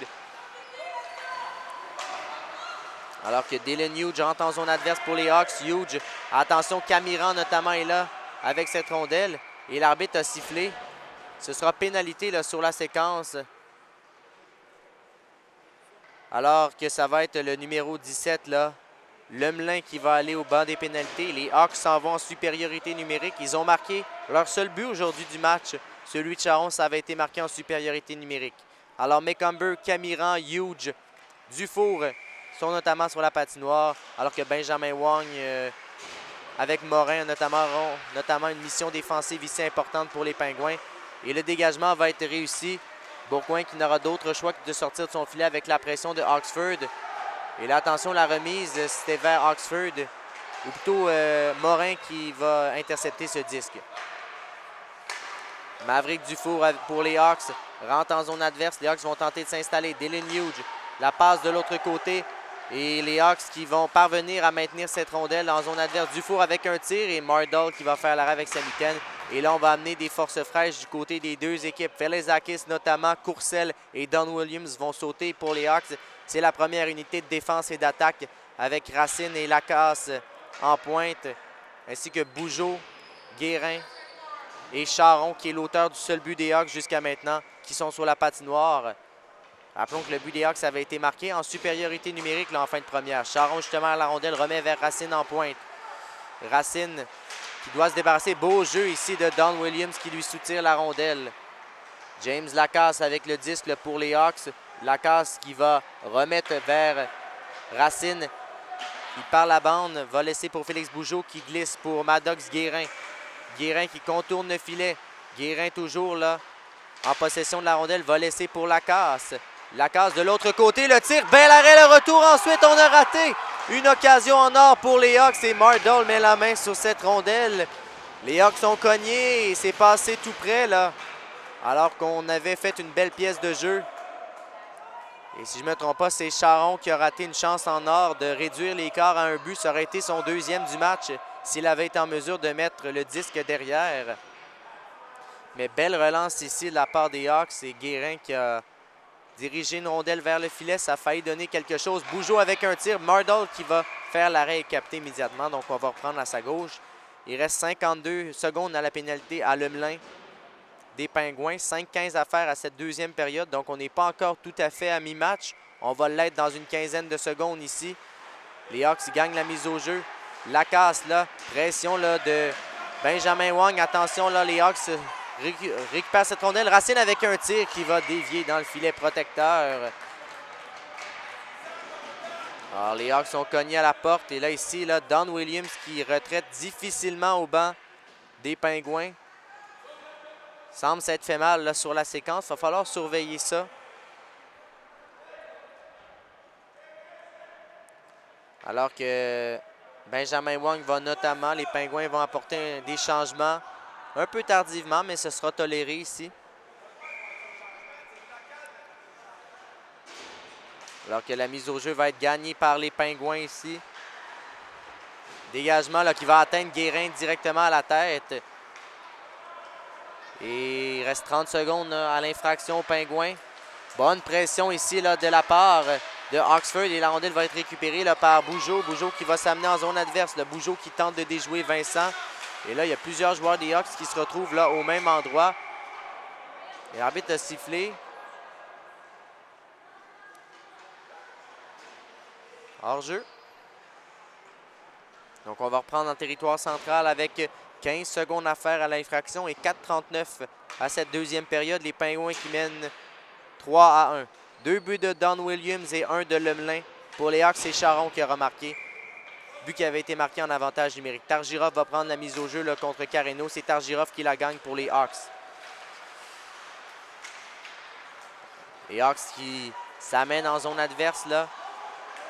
Speaker 1: Alors que Dylan Hughes rentre en zone adverse pour les Hawks. Hughes, attention, Camiran notamment est là avec cette rondelle. Et l'arbitre a sifflé. Ce sera pénalité là, sur la séquence. Alors que ça va être le numéro 17, là, Lemelin qui va aller au banc des pénalités. Les Hawks s'en vont en supériorité numérique. Ils ont marqué leur seul but aujourd'hui du match. Celui de Charon, ça avait été marqué en supériorité numérique. Alors McCumber, Camiran, Hughes, Dufour sont notamment sur la patinoire. Alors que Benjamin Wang, avec Morin, notamment une mission défensive ici importante pour les Pingouins. Et le dégagement va être réussi. Bourgoin qui n'aura d'autre choix que de sortir de son filet avec la pression de Oxford. Et là, attention, la remise, c'était vers Oxford. Ou plutôt Morin qui va intercepter ce disque. Maverick Dufour pour les Hawks rentre en zone adverse. Les Hawks vont tenter de s'installer. Dylan Hughes, la passe de l'autre côté. Et les Hawks qui vont parvenir à maintenir cette rondelle en zone adverse. Dufour avec un tir et Mardal qui va faire l'arrêt avec sa mitaine. Et là, on va amener des forces fraîches du côté des deux équipes. Felizakis notamment, Courcelles et Don Williams vont sauter pour les Hawks. C'est la première unité de défense et d'attaque avec Racine et Lacasse en pointe. Ainsi que Bougeot, Guérin et Charon qui est l'auteur du seul but des Hawks jusqu'à maintenant qui sont sur la patinoire. Rappelons que le but des Hawks avait été marqué en supériorité numérique là, en fin de première. Charon, justement, à la rondelle, remet vers Racine en pointe. Racine qui doit se débarrasser. Beau jeu ici de Don Williams qui lui soutire la rondelle. James Lacasse avec le disque pour les Hawks. Lacasse qui va remettre vers Racine. Il part la bande, va laisser pour Félix Bougeot qui glisse pour Maddox Guérin. Guérin qui contourne le filet. Guérin toujours là en possession de la rondelle, va laisser pour Lacasse. Lacasse de l'autre côté, le tir, bel arrêt, le retour, ensuite on a raté. Une occasion en or pour les Hawks et Mardal met la main sur cette rondelle. Les Hawks sont cognés et c'est passé tout près là. Alors qu'on avait fait une belle pièce de jeu. Et si je ne me trompe pas, c'est Charon qui a raté une chance en or de réduire l'écart à un but. Ça aurait été son deuxième du match s'il avait été en mesure de mettre le disque derrière. Mais belle relance ici de la part des Hawks. C'est Guérin qui a dirigé une rondelle vers le filet. Ça a failli donner quelque chose. Bougeot avec un tir. Mardal qui va faire l'arrêt et capter immédiatement. Donc on va reprendre à sa gauche. Il reste 52 secondes à la pénalité à Lemelin des Pingouins. 5-15 à faire à cette deuxième période. Donc on n'est pas encore tout à fait à mi-match. On va l'être dans une quinzaine de secondes ici. Les Hawks gagnent la mise au jeu. Lacasse là. Pression là, de Benjamin Wang. Attention là, les Hawks récupère cette rondelle. Racine avec un tir qui va dévier dans le filet protecteur. Alors, les Hawks sont cognés à la porte. Et là, ici, là, Don Williams qui retraite difficilement au banc des Pingouins. Semble s'être fait mal là, sur la séquence. Il va falloir surveiller ça. Alors que Benjamin Wong va notamment, les Pingouins vont apporter des changements un peu tardivement, mais ce sera toléré ici. Alors que la mise au jeu va être gagnée par les Pingouins ici. Dégagement là, qui va atteindre Guérin directement à la tête. Et il reste 30 secondes là, à l'infraction aux Pingouins. Bonne pression ici là, de la part de Oxford. Et la rondelle va être récupérée là, par Bougeaud. Bougeaud qui va s'amener en zone adverse. Le Bougeaud qui tente de déjouer Vincent. Et là, il y a plusieurs joueurs des Hawks qui se retrouvent là au même endroit. Et l'arbitre a sifflé. Hors-jeu. Donc, on va reprendre en territoire central avec 15 secondes à faire à l'infraction et 4,39 à cette deuxième période. Les Pingouins qui mènent 3-1. 2 buts de Don Williams et 1 de Lemelin. Pour les Hawks, c'est Charon qui a remarqué. But qui avait été marqué en avantage numérique. Targirov va prendre la mise au jeu là, contre Carreno. C'est Targirov qui la gagne pour les Hawks. Les Hawks qui s'amènent en zone adverse là.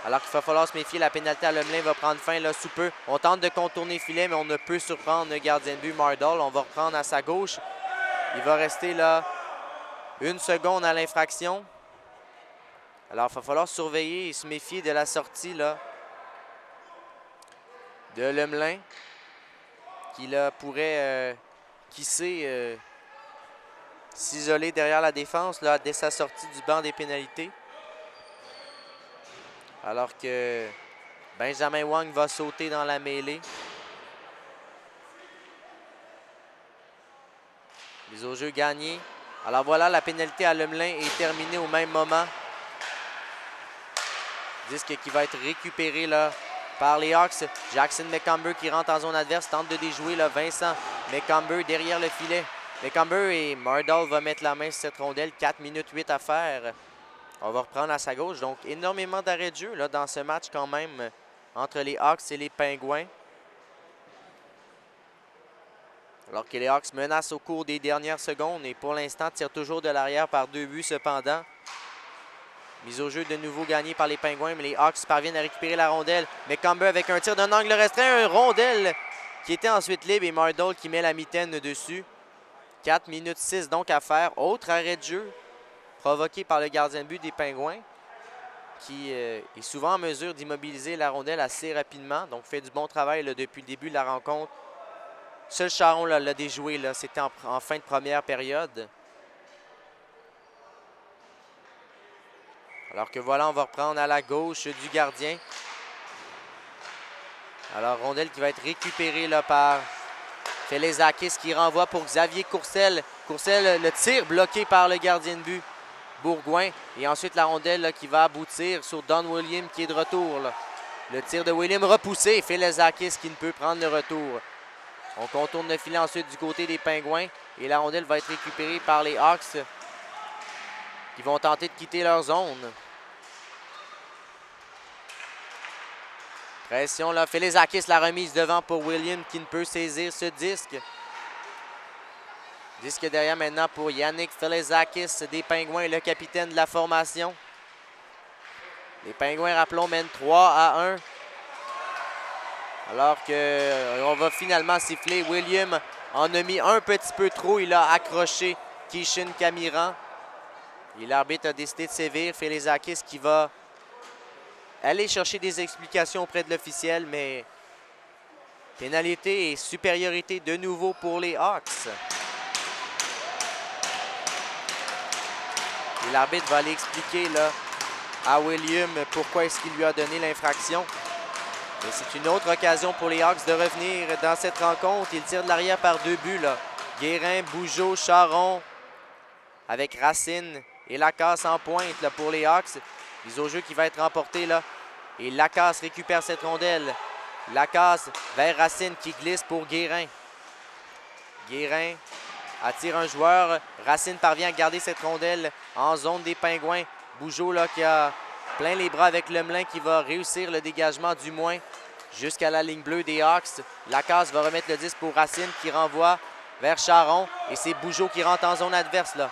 Speaker 1: Alors qu'il va falloir se méfier, la pénalité à Lemelin va prendre fin là sous peu. On tente de contourner le filet, mais on ne peut surprendre le gardien de but Mardal. On va reprendre à sa gauche. Il va rester là 1 seconde à l'infraction. Alors, il va falloir surveiller et se méfier de la sortie là, de Lemelin. Qui là, pourrait, qui sait, s'isoler derrière la défense là, dès sa sortie du banc des pénalités. Alors que Benjamin Wong va sauter dans la mêlée. Mise au jeu gagnée. Alors voilà, la pénalité à Lemelin est terminée au même moment. Disque qui va être récupéré là, par les Hawks. Jackson McCumber qui rentre en zone adverse, tente de déjouer là, Vincent McCumber derrière le filet. McCumber et Mardal va mettre la main sur cette rondelle. 4 minutes 8 à faire. On va reprendre à sa gauche. Donc, énormément d'arrêts de jeu là, dans ce match quand même entre les Hawks et les Pingouins. Alors que les Hawks menacent au cours des dernières secondes et pour l'instant tirent toujours de l'arrière par 2 buts cependant. Mise au jeu de nouveau gagnée par les Pingouins, mais les Hawks parviennent à récupérer la rondelle. McCumber avec un tir d'un angle restreint, un rondelle qui était ensuite libre et Mardal qui met la mitaine dessus. 4 minutes 6 donc à faire. Autre arrêt de jeu provoqué par le gardien de but des Pingouins, qui est souvent en mesure d'immobiliser la rondelle assez rapidement. Donc, fait du bon travail là, depuis le début de la rencontre. Seul Charon l'a déjoué, c'était en fin de première période. Alors que voilà, on va reprendre à la gauche du gardien. Alors, rondelle qui va être récupérée là, par Felezakis qui renvoie pour Xavier Courcelle. Courcelle, le tir bloqué par le gardien de but Bourgoin. Et ensuite, la rondelle là, qui va aboutir sur Don Williams qui est de retour. Là. Le tir de Williams repoussé. Felezakis qui ne peut prendre le retour. On contourne le filet ensuite du côté des Pingouins. Et la rondelle va être récupérée par les Hawks qui vont tenter de quitter leur zone. Pression là. Felezakis la remise devant pour Williams qui ne peut saisir ce disque. Disque derrière maintenant pour Yannick Felezakis des Pingouins, le capitaine de la formation. Les Pingouins, rappelons, mènent 3-1. Alors qu'on va finalement siffler. Williams en a mis un petit peu trop. Il a accroché Kishin Camiran. Et l'arbitre a décidé de sévir. Felezakis qui va aller chercher des explications auprès de l'officiel, mais pénalité et supériorité de nouveau pour les Hawks. Et l'arbitre va aller expliquer là, à Williams pourquoi est-ce qu'il lui a donné l'infraction. Mais c'est une autre occasion pour les Hawks de revenir dans cette rencontre. Ils tirent de l'arrière par 2 buts. Là. Guérin, Bougeaud, Charon avec Racine et Lacasse en pointe là, pour les Hawks. Mise au jeu qui va être remporté là. Et Lacasse récupère cette rondelle. Lacasse vers Racine qui glisse pour Guérin. Guérin attire un joueur. Racine parvient à garder cette rondelle en zone des Pingouins. Bougeault là, qui a plein les bras avec Lemelin qui va réussir le dégagement du moins jusqu'à la ligne bleue des Hawks. Lacasse va remettre le 10 pour Racine qui renvoie vers Charron. Et c'est Bougeault qui rentre en zone adverse. Là.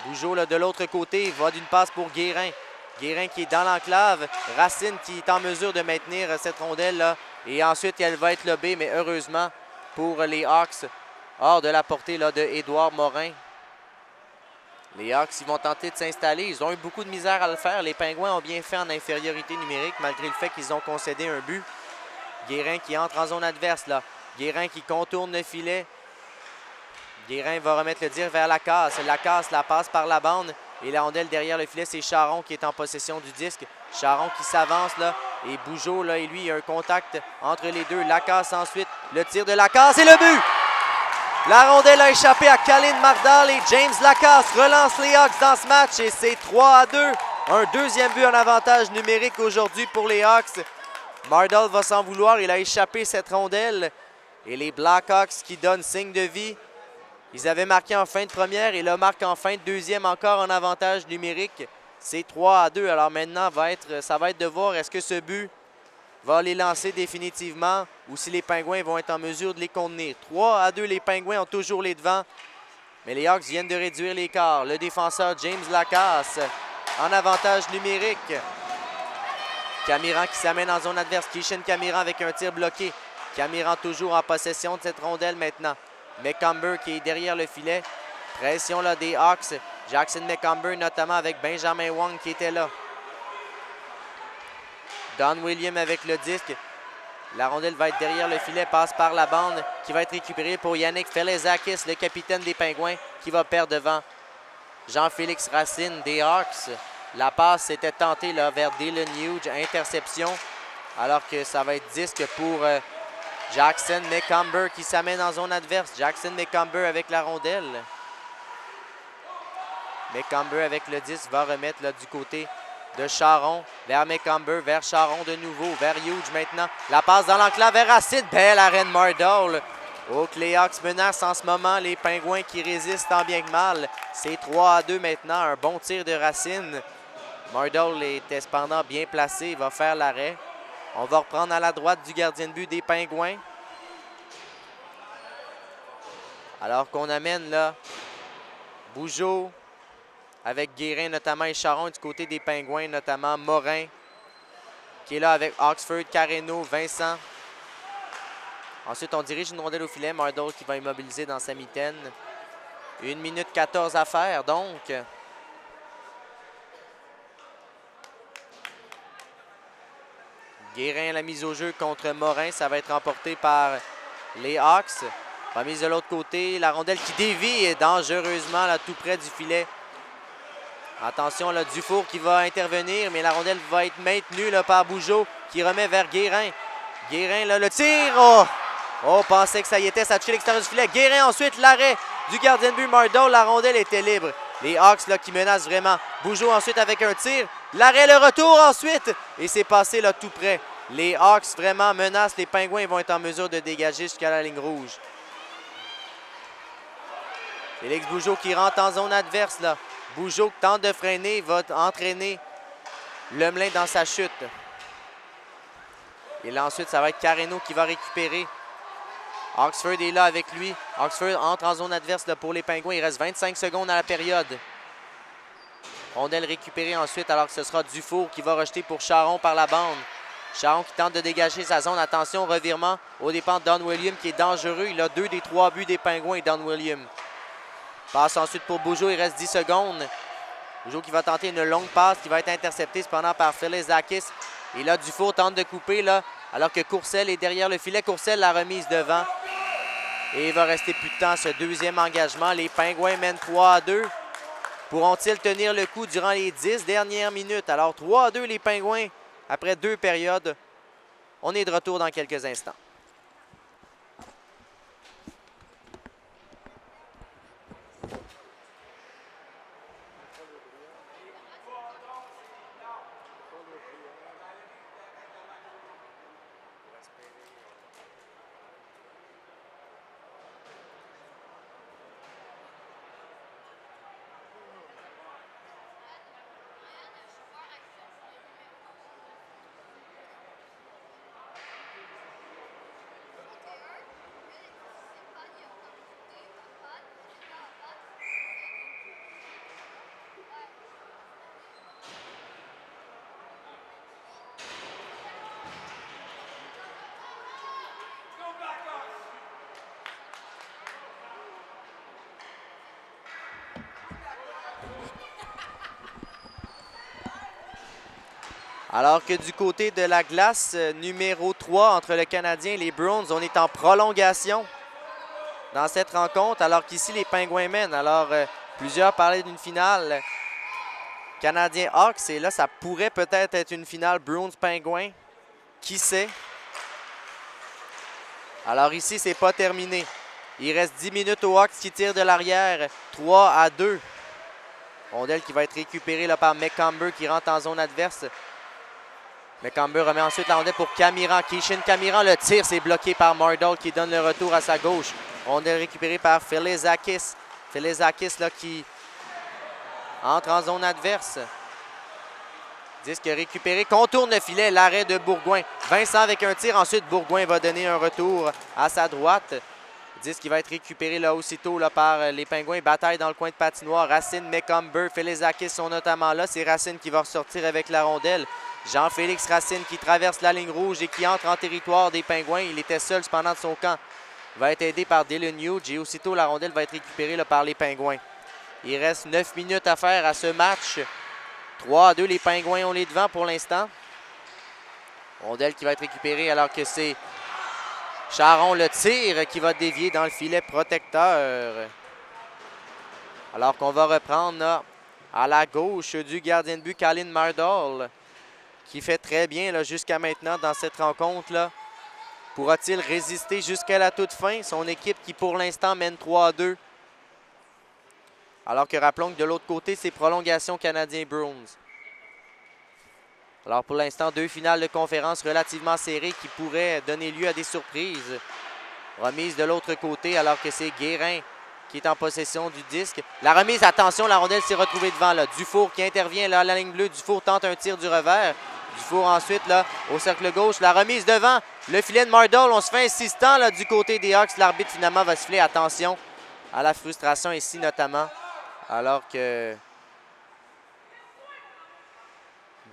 Speaker 1: Bougeault là, de l'autre côté va d'une passe pour Guérin. Guérin qui est dans l'enclave. Racine qui est en mesure de maintenir cette rondelle là. Et ensuite, elle va être lobée, mais heureusement pour les Hawks, hors de la portée là, de Édouard Morin. Les Hawks ils vont tenter de s'installer. Ils ont eu beaucoup de misère à le faire. Les Pingouins ont bien fait en infériorité numérique, malgré le fait qu'ils ont concédé un but. Guérin qui entre en zone adverse. Là. Guérin qui contourne le filet. Guérin va remettre le tir vers Lacasse. Lacasse la passe par la bande. Et la rondelle derrière le filet, c'est Charron qui est en possession du disque. Charron qui s'avance là. Et Bougeault, là, et lui, il y a un contact entre les deux. Lacasse ensuite. Le tir de Lacasse et le but! La rondelle a échappé à Kalin Mardal et James Lacasse relance les Hawks dans ce match. Et c'est 3-2. Un deuxième but en avantage numérique aujourd'hui pour les Hawks. Mardal va s'en vouloir. Il a échappé cette rondelle. Et les Blackhawks qui donnent signe de vie. Ils avaient marqué en fin de première et là marquent en fin de deuxième encore en avantage numérique. C'est 3-2. Alors maintenant, ça va être de voir est-ce que ce but va les lancer définitivement ou si les Pingouins vont être en mesure de les contenir. 3-2, les Pingouins ont toujours les devants. Mais les Hawks viennent de réduire l'écart. Le défenseur James Lacasse en avantage numérique. Camiran qui s'amène en zone adverse. Kishan Camiran avec un tir bloqué. Camiran toujours en possession de cette rondelle maintenant. McComber qui est derrière le filet. Pression là, des Hawks. Jackson McComber notamment avec Benjamin Wong qui était là. Don William avec le disque. La rondelle va être derrière le filet, passe par la bande qui va être récupérée pour Yannick Felezakis, le capitaine des Pingouins, qui va perdre devant Jean-Félix Racine des Hawks. La passe était tentée là, vers Dylan Hughes, interception, alors que ça va être disque pour Jackson McComber qui s'amène en zone adverse. Jackson McComber avec la rondelle. McComber avec le 10 va remettre là, du côté de Charron vers McComber, vers Charron de nouveau, vers Hughes maintenant. La passe dans l'enclave vers Racine. Belle arène Mardal. Oh, que les Hawks menacent en ce moment les Pingouins qui résistent tant bien que mal. C'est 3-2 maintenant. Un bon tir de Racine. Mardal était cependant bien placé. Il va faire l'arrêt. On va reprendre à la droite du gardien de but des Pingouins. Alors qu'on amène là Bougeault avec Guérin notamment et Charron du côté des Pingouins, notamment Morin qui est là avec Oxford, Carreno, Vincent. Ensuite, on dirige une rondelle au filet. Mardal qui va immobiliser dans sa mitaine. 1 minute 14 à faire donc. Guérin, la mise au jeu contre Morin. Ça va être remporté par les Hawks. Remise de l'autre côté. La rondelle qui dévie dangereusement là, tout près du filet. Attention, là, Dufour qui va intervenir, mais la rondelle va être maintenue là, par Bougeault qui remet vers Guérin. Guérin, là, le tir. Oh! Oh, pensait que ça y était, ça a touché l'extérieur du filet. Guérin, ensuite, l'arrêt du gardien de but Mardal. La rondelle était libre. Les Hawks là, qui menacent vraiment. Bougeault ensuite avec un tir. L'arrêt, le retour ensuite. Et c'est passé là, tout près. Les Hawks vraiment menacent. Les Pingouins vont être en mesure de dégager jusqu'à la ligne rouge. Félix Bougeault qui rentre en zone adverse. Là. Bougeault tente de freiner, va entraîner Lemelin dans sa chute. Et là ensuite, ça va être Carreno qui va récupérer. Oxford est là avec lui. Oxford entre en zone adverse là, pour les Pingouins. Il reste 25 secondes à la période. Rondelle récupérée ensuite alors que ce sera Dufour qui va rejeter pour Charron par la bande. Charron qui tente de dégager sa zone. Attention, revirement au dépens de Don William qui est dangereux. Il a 2 des 3 buts des Pingouins, Don William. Passe ensuite pour Bougeault, il reste 10 secondes. Bougeault qui va tenter une longue passe qui va être interceptée cependant par Felezakis. Et là, Dufour tente de couper là, alors que Courcelle est derrière le filet. Courcelle la remise devant. Et il va rester plus de temps ce deuxième engagement. Les Pingouins mènent 3-2. Pourront-ils tenir le coup durant les 10 dernières minutes? Alors 3-2 les Pingouins après 2 périodes. On est de retour dans quelques instants. Alors que du côté de la glace numéro 3 entre le Canadien et les Bruins, on est en prolongation dans cette rencontre, alors qu'ici les Pingouins mènent. Alors plusieurs parlaient d'une finale Canadien-Hawks et là ça pourrait peut-être être une finale Bruins-Pingouins. Qui sait? Alors ici c'est pas terminé. Il reste 10 minutes aux Hawks qui tirent de l'arrière. 3-2. Rondelle qui va être récupérée là, par McComber qui rentre en zone adverse. McComber remet ensuite la rondelle pour Camiran. Kishin Camiran, le tir, c'est bloqué par Mardol qui donne le retour à sa gauche. Rondelle récupérée par Filizakis. Filizakis là, qui entre en zone adverse. Disque récupéré, contourne le filet, l'arrêt de Bourgoin. Vincent avec un tir, ensuite Bourgoin va donner un retour à sa droite. Disque qui va être récupéré là aussitôt là, par les Pingouins. Bataille dans le coin de patinoire. Racine, McComber, Filizakis sont notamment là. C'est Racine qui va ressortir avec la rondelle. Jean-Félix Racine qui traverse la ligne rouge et qui entre en territoire des Pingouins. Il était seul cependant de son camp. Il va être aidé par Dylan Hughes et aussitôt la rondelle va être récupérée là, par les Pingouins. Il reste 9 minutes à faire à ce match. 3-2, les Pingouins ont les devants pour l'instant. Rondelle qui va être récupérée alors que c'est Charon le tir qui va dévier dans le filet protecteur. Alors qu'on va reprendre là, à la gauche du gardien de but, Colin Mardol, qui fait très bien jusqu'à maintenant dans cette rencontre-là. Pourra-t-il résister jusqu'à la toute fin? Son équipe qui pour l'instant mène 3-2. Alors que rappelons que de l'autre côté, c'est prolongation Canadien-Bruins. Alors pour l'instant, 2 finales de conférence relativement serrées qui pourraient donner lieu à des surprises. Remise de l'autre côté alors que c'est Guérin qui est en possession du disque. La remise, attention, la rondelle s'est retrouvée devant. Là. Dufour qui intervient là, à la ligne bleue. Dufour tente un tir du revers. Dufour ensuite là, au cercle gauche. La remise devant. Le filet de Mardol. On se fait insistant là, du côté des Hawks. L'arbitre finalement va siffler. Attention à la frustration ici notamment. Alors que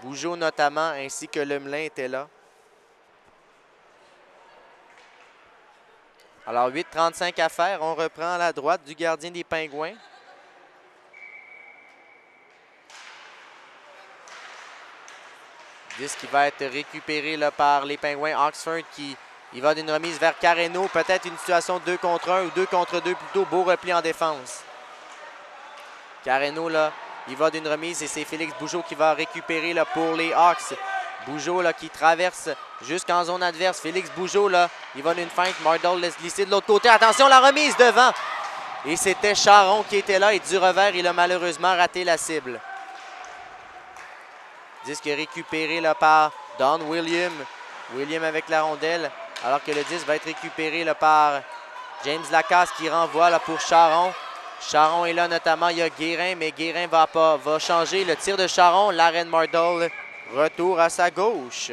Speaker 1: Bougeot notamment ainsi que Lemelin étaient là. Alors 8:35 à faire. On reprend à la droite du gardien des Pingouins. Disque qui va être récupéré là, par les Pingouins. Oxford qui il va d'une remise vers Carreno. Peut-être une situation 2 contre 1 ou 2 contre 2 plutôt. Beau repli en défense. Carreno, là, il va d'une remise et c'est Félix Bougeot qui va récupérer là, pour les Hawks. Bougeot là, qui traverse jusqu'en zone adverse. Félix Bougeot, là, il va d'une feinte. Mardol laisse glisser de l'autre côté. Attention, la remise devant. Et c'était Charon qui était là et du revers, il a malheureusement raté la cible. Disque récupéré là, par Don William. William avec la rondelle. Alors que le disque va être récupéré là, par James Lacasse qui renvoie là, pour Charon. Charon est là notamment, il y a Guérin, mais Guérin va changer le tir de Charon. L'arrêt de Mardol, retour à sa gauche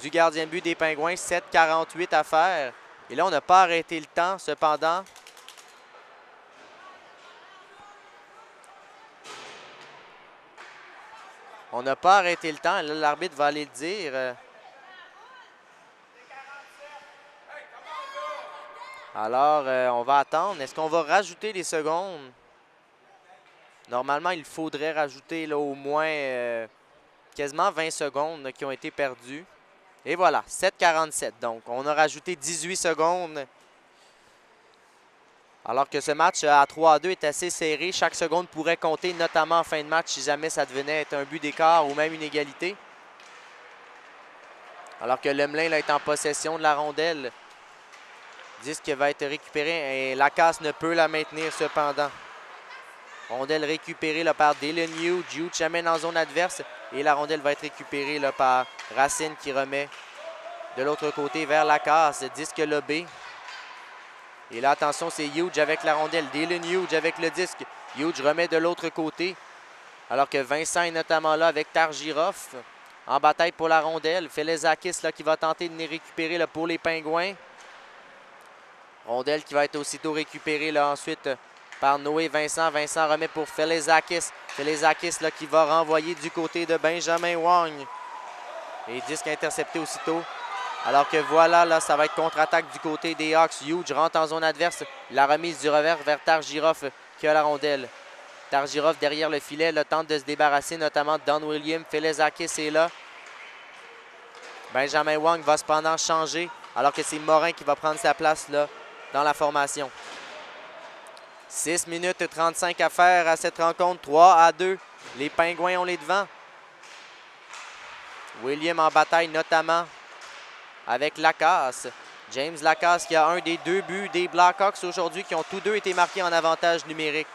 Speaker 1: du gardien de but des Pingouins, 7:48 à faire. Et là, on n'a pas arrêté le temps, cependant. On n'a pas arrêté le temps. Là, l'arbitre va aller le dire. Alors, on va attendre. Est-ce qu'on va rajouter des secondes? Normalement, il faudrait rajouter là, au moins quasiment 20 secondes là, qui ont été perdues. Et voilà, 7:47. Donc, on a rajouté 18 secondes. Alors que ce match à 3-2 est assez serré. Chaque seconde pourrait compter, notamment en fin de match, si jamais ça devenait être un but d'écart ou même une égalité. Alors que Lemelin là, est en possession de la rondelle. Disque va être récupéré et Lacasse ne peut la maintenir cependant. Rondelle récupérée là, par Dylan Hughes. Hughes amène en zone adverse et la rondelle va être récupérée là, par Racine qui remet de l'autre côté vers Lacasse. Disque lobé. Et là, attention, c'est Hughes avec la rondelle. Dylan Hughes avec le disque. Hughes remet de l'autre côté. Alors que Vincent est notamment là avec Targiroff en bataille pour la rondelle. Filizakis là, qui va tenter de les récupérer là, pour les Pingouins. Rondelle qui va être aussitôt récupérée là, ensuite par Noé Vincent. Vincent remet pour Filizakis. Filizakis là, qui va renvoyer du côté de Benjamin Wang. Et disque intercepté aussitôt. Alors que voilà, là, ça va être contre-attaque du côté des Hawks. Hughes rentre en zone adverse. La remise du revers vers Targiroff qui a la rondelle. Targiroff derrière le filet là, tente de se débarrasser notamment de Don William. Filizakis est là. Benjamin Wong va cependant changer alors que c'est Morin qui va prendre sa place là dans la formation. 6 minutes 35 à faire à cette rencontre. 3-2. Les Pingouins ont les devants. William en bataille notamment avec Lacasse. James Lacasse qui a un des 2 buts des Blackhawks aujourd'hui qui ont tous deux été marqués en avantage numérique.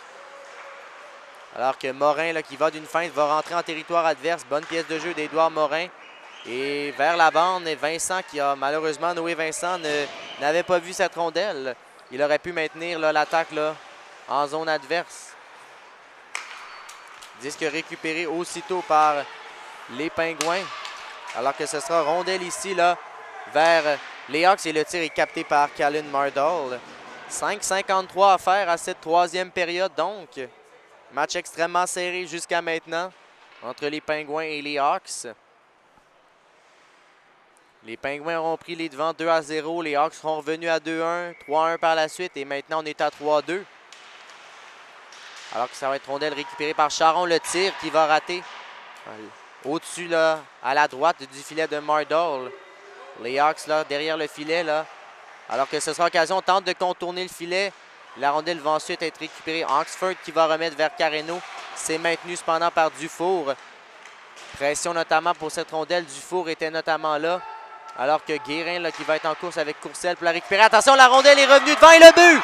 Speaker 1: Alors que Morin là, qui va d'une feinte va rentrer en territoire adverse. Bonne pièce de jeu d'Édouard Morin. Et vers la bande, Vincent qui a malheureusement, Noé Vincent n'avait pas vu cette rondelle. Il aurait pu maintenir l'attaque en zone adverse. Disque récupéré aussitôt par les Pingouins. Alors que ce sera rondelle ici là, vers les Hawks et le tir est capté par Callan Mardoll. 5,53 à faire à cette troisième période donc. Match extrêmement serré jusqu'à maintenant entre les Pingouins et les Hawks. Les Pingouins auront pris les devants 2-0. Les Hawks seront revenus à 2-1, 3-1 par la suite. Et maintenant, on est à 3-2. Alors que ça va être rondelle récupérée par Charon. Le tir qui va rater au-dessus, là, à la droite du filet de Mardoll. Les Hawks, là, derrière le filet, là. Alors que ce sera l'occasion, on tente de contourner le filet. La rondelle va ensuite être récupérée. Oxford qui va remettre vers Carreno. C'est maintenu cependant par Dufour. Pression notamment pour cette rondelle. Dufour était notamment là. Alors que Guérin là, qui va être en course avec Courcelle pour la récupérer. Attention, la rondelle est revenue devant et le but!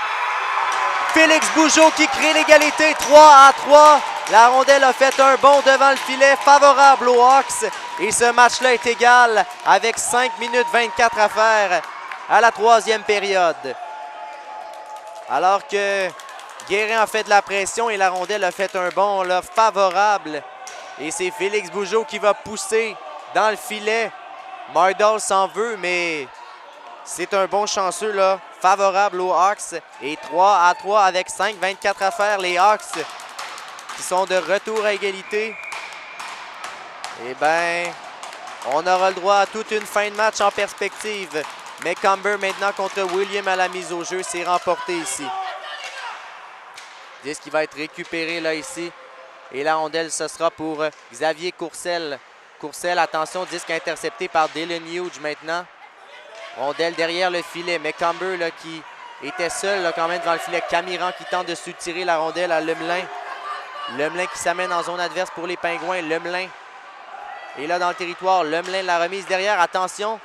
Speaker 1: Félix Bougeaud qui crée l'égalité, 3-3. La rondelle a fait un bond devant le filet favorable aux Hawks. Et ce match-là est égal avec 5 minutes 24 à faire à la troisième période. Alors que Guérin a fait de la pression et la rondelle a fait un bond là, favorable. Et c'est Félix Bougeaud qui va pousser dans le filet. Mardoll s'en veut, mais c'est un bon chanceux là, favorable aux Hawks. Et 3-3 avec 5,24 à faire. Les Hawks qui sont de retour à égalité. Eh bien, on aura le droit à toute une fin de match en perspective. McCumber maintenant contre William à la mise au jeu. C'est remporté ici. Disque qui va être récupéré là ici. Et la rondelle, ce sera pour Xavier Courcelle. Courcelle, attention, disque intercepté par Dylan Hughes maintenant. Rondelle derrière le filet. McCumber là, qui était seul là, quand même devant le filet. Camiran qui tente de soutirer la rondelle à Lemelin. Lemelin qui s'amène en zone adverse pour les Pingouins. Lemelin est là dans le territoire. Lemelin, la remise derrière. Attention.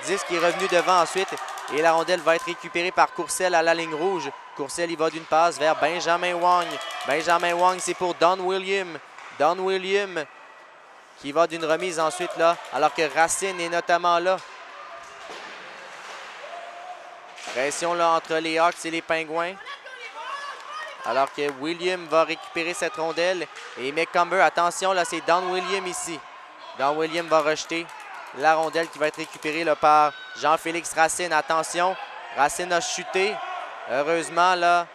Speaker 1: Disque est revenu devant ensuite. Et la rondelle va être récupérée par Courcelle à la ligne rouge. Courcelle, il va d'une passe vers Benjamin Wong. Benjamin Wong, c'est pour Don William. Don William qui va d'une remise ensuite là, alors que Racine est notamment là. Pression là entre les Hawks et les Pingouins. Alors que William va récupérer cette rondelle. Et McCumber, attention, là c'est Don William ici. Don William va rejeter la rondelle qui va être récupérée là, par Jean-Félix Racine. Attention, Racine a chuté. Heureusement, là,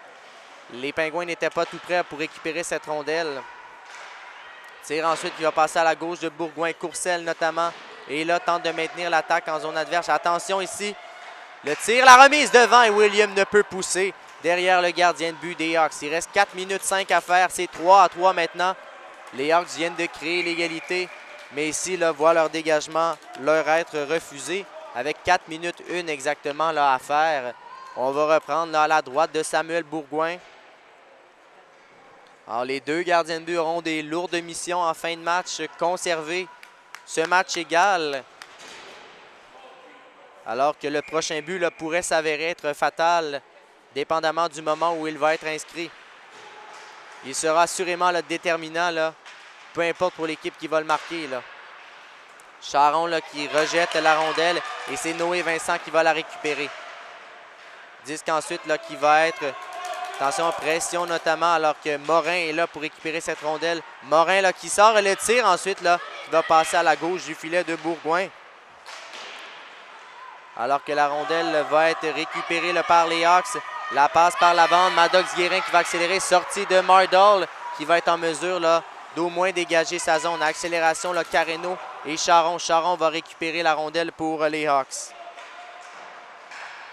Speaker 1: les Pingouins n'étaient pas tout prêts pour récupérer cette rondelle. Tire ensuite qui va passer à la gauche de Bourgoin. Courcelle notamment. Et là, tente de maintenir l'attaque en zone adverse. Attention ici. Le tir, la remise devant et William ne peut pousser derrière le gardien de but des Hawks. Il reste 4 minutes 5 à faire. C'est 3-3 maintenant. Les Hawks viennent de créer l'égalité. Mais ici, là, voient leur dégagement leur être refusé. Avec 4 minutes 1 exactement là, à faire. On va reprendre là, à la droite de Samuel Bourgoin. Alors, les deux gardiens de but auront des lourdes missions en fin de match. Conserver ce match égal. Alors que le prochain but là, pourrait s'avérer être fatal, dépendamment du moment où il va être inscrit. Il sera assurément là, déterminant, là, peu importe pour l'équipe qui va le marquer. Là. Charon là, qui rejette la rondelle et c'est Noé Vincent qui va la récupérer. Disque ensuite là, qui va être... Attention, pression notamment alors que Morin est là pour récupérer cette rondelle. Morin là, qui sort et le tire ensuite là, qui va passer à la gauche du filet de Bourgoin. Alors que la rondelle va être récupérée là, par les Hawks. La passe par la bande. Maddox Guérin qui va accélérer. Sortie de Mardoll qui va être en mesure là, d'au moins dégager sa zone. Accélération, là, Carreno et Charon. Charon va récupérer la rondelle pour les Hawks.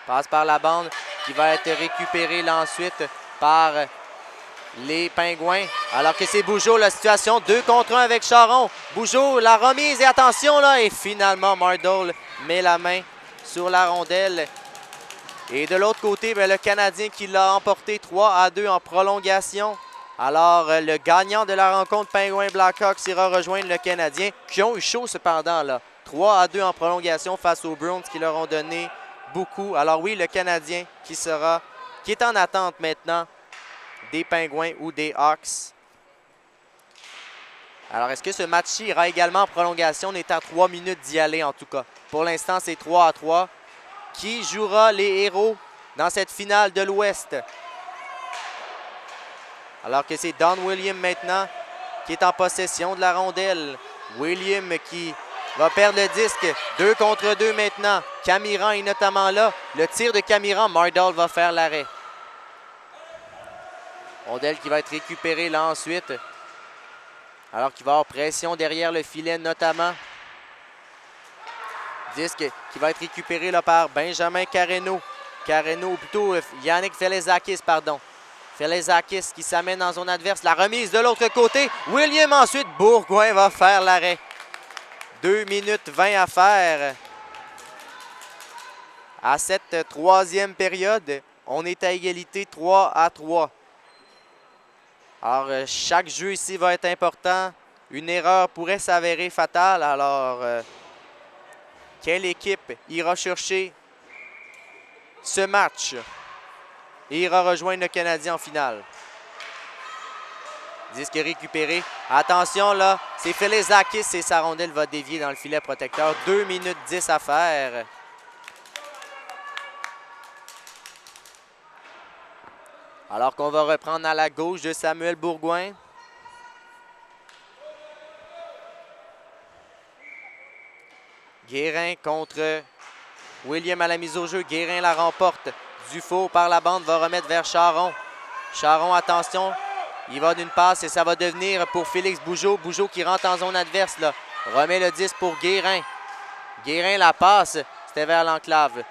Speaker 1: Passe par la bande qui va être récupérée là ensuite par les Pingouins. Alors que c'est Bougeaud, la situation 2 contre 1 avec Charron. Bougeaud, la remise et attention là. Et finalement, Mardole met la main sur la rondelle. Et de l'autre côté, bien, le Canadien qui l'a emporté 3-2 en prolongation. Alors, le gagnant de la rencontre Pingouins-Blackhawks ira rejoindre le Canadien, qui ont eu chaud cependant là. 3-2 en prolongation face aux Bruins qui leur ont donné beaucoup. Alors oui, le Canadien qui est en attente maintenant des Pingouins ou des Hawks. Alors, est-ce que ce match-ci ira également en prolongation? On est à 3 minutes d'y aller en tout cas. Pour l'instant, c'est 3-3. Qui jouera les héros dans cette finale de l'Ouest? Alors que c'est Don William maintenant qui est en possession de la rondelle. William qui va perdre le disque. 2 contre 2 maintenant. Camiran est notamment là. Le tir de Camiran, Mardole va faire l'arrêt. Rondelle qui va être récupérée là ensuite. Alors qu'il va y avoir pression derrière le filet notamment. Disque qui va être récupéré là par Benjamin Carreno. Carreno, ou plutôt Yannick Felezakis, pardon. Felezakis qui s'amène dans zone adverse. La remise de l'autre côté. William ensuite. Bourgoin va faire l'arrêt. 2 minutes 20 à faire. À cette troisième période, on est à égalité 3-3. Alors, chaque jeu ici va être important. Une erreur pourrait s'avérer fatale. Alors, quelle équipe ira chercher ce match et ira rejoindre le Canadien en finale? Disque récupéré. Attention là, c'est Felezakis et sa rondelle va dévier dans le filet protecteur. 2 minutes 10 à faire. Alors qu'on va reprendre à la gauche de Samuel Bourgoin. Guérin contre William à la mise au jeu. Guérin la remporte. Dufault par la bande va remettre vers Charron. Charron, attention. Il va d'une passe et ça va devenir pour Félix Bougeaud. Bougeaud qui rentre en zone adverse. Là. Remet le 10 pour Guérin. Guérin la passe. C'était vers l'enclave.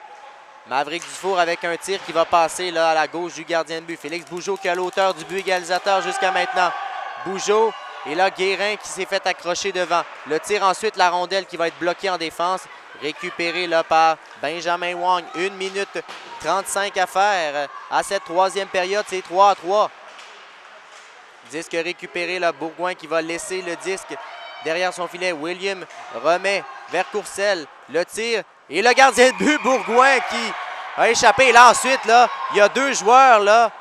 Speaker 1: Maverick Dufour avec un tir qui va passer là, à la gauche du gardien de but. Félix Bougeaud qui a l'auteur du but égalisateur jusqu'à maintenant. Bougeaud. Et là, Guérin qui s'est fait accrocher devant. Le tir ensuite, la rondelle qui va être bloquée en défense. Récupérée là, par Benjamin Wong. 1 minute 35 à faire. À cette troisième période, c'est 3-3. Disque récupéré, là, Bourgoin qui va laisser le disque derrière son filet. William remet vers Courcelles. Le tir. Et le gardien de but, Bourgoin, qui a échappé. Et là, ensuite, là, il y a 2 joueurs. Là.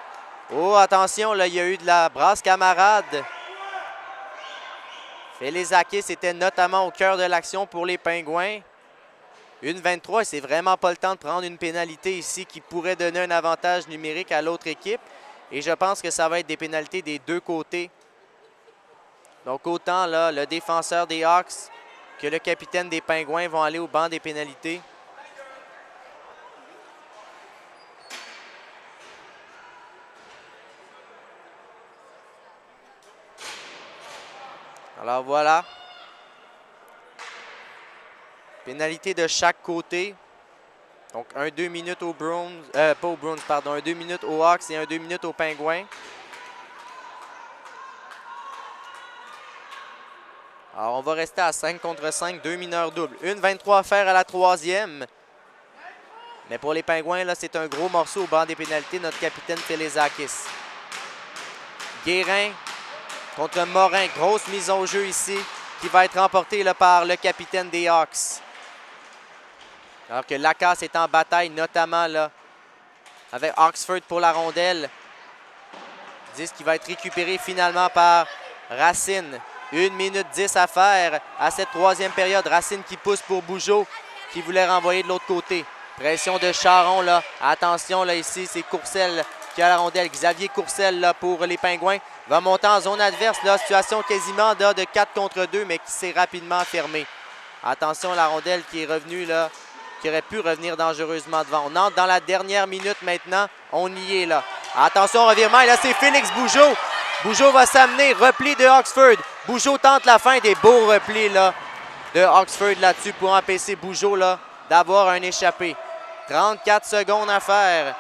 Speaker 1: Oh, attention, là, il y a eu de la brasse camarade. Felezakis était notamment au cœur de l'action pour les Pingouins. 1-23, et c'est vraiment pas le temps de prendre une pénalité ici qui pourrait donner un avantage numérique à l'autre équipe. Et je pense que ça va être des pénalités des deux côtés. Donc autant là, le défenseur des Hawks que le capitaine des Pingouins vont aller au banc des pénalités. Alors voilà. Pénalité de chaque côté. Donc un 2 minutes aux Bruins, pas aux Bruins, pardon, un 2 minutes aux Hawks et un 2 minutes aux Pingouins. Alors on va rester à 5 contre 5, 2 mineurs doubles. 1-23 à faire à la troisième. Mais pour les Pingouins, là, c'est un gros morceau au banc des pénalités, notre capitaine Felezakis. Guérin contre Morin, grosse mise au jeu ici, qui va être remportée là, par le capitaine des Hawks. Alors que Lacasse est en bataille, notamment là, avec Oxford pour la rondelle. Disque qui va être récupéré finalement par Racine. 1 minute 10 à faire à cette troisième période. Racine qui pousse pour Bougeaud, qui voulait renvoyer de l'autre côté. Pression de Charron, là. Attention, là, ici, c'est Courcelles qui a la rondelle. Xavier Courcelles, là, pour les Pingouins. Va monter en zone adverse, là. Situation quasiment là, de 4 contre 2, mais qui s'est rapidement fermée. Attention, la rondelle qui est revenue, là, qui aurait pu revenir dangereusement devant. On entre dans la dernière minute maintenant. On y est, là. Attention, revirement. Et là, c'est Félix Bougeaud. Bougeaud va s'amener. Repli de Oxford. Bougeaud tente la fin. Des beaux replis, là, de Oxford là-dessus pour empêcher Bougeaud, là, d'avoir un échappé. 34 secondes à faire.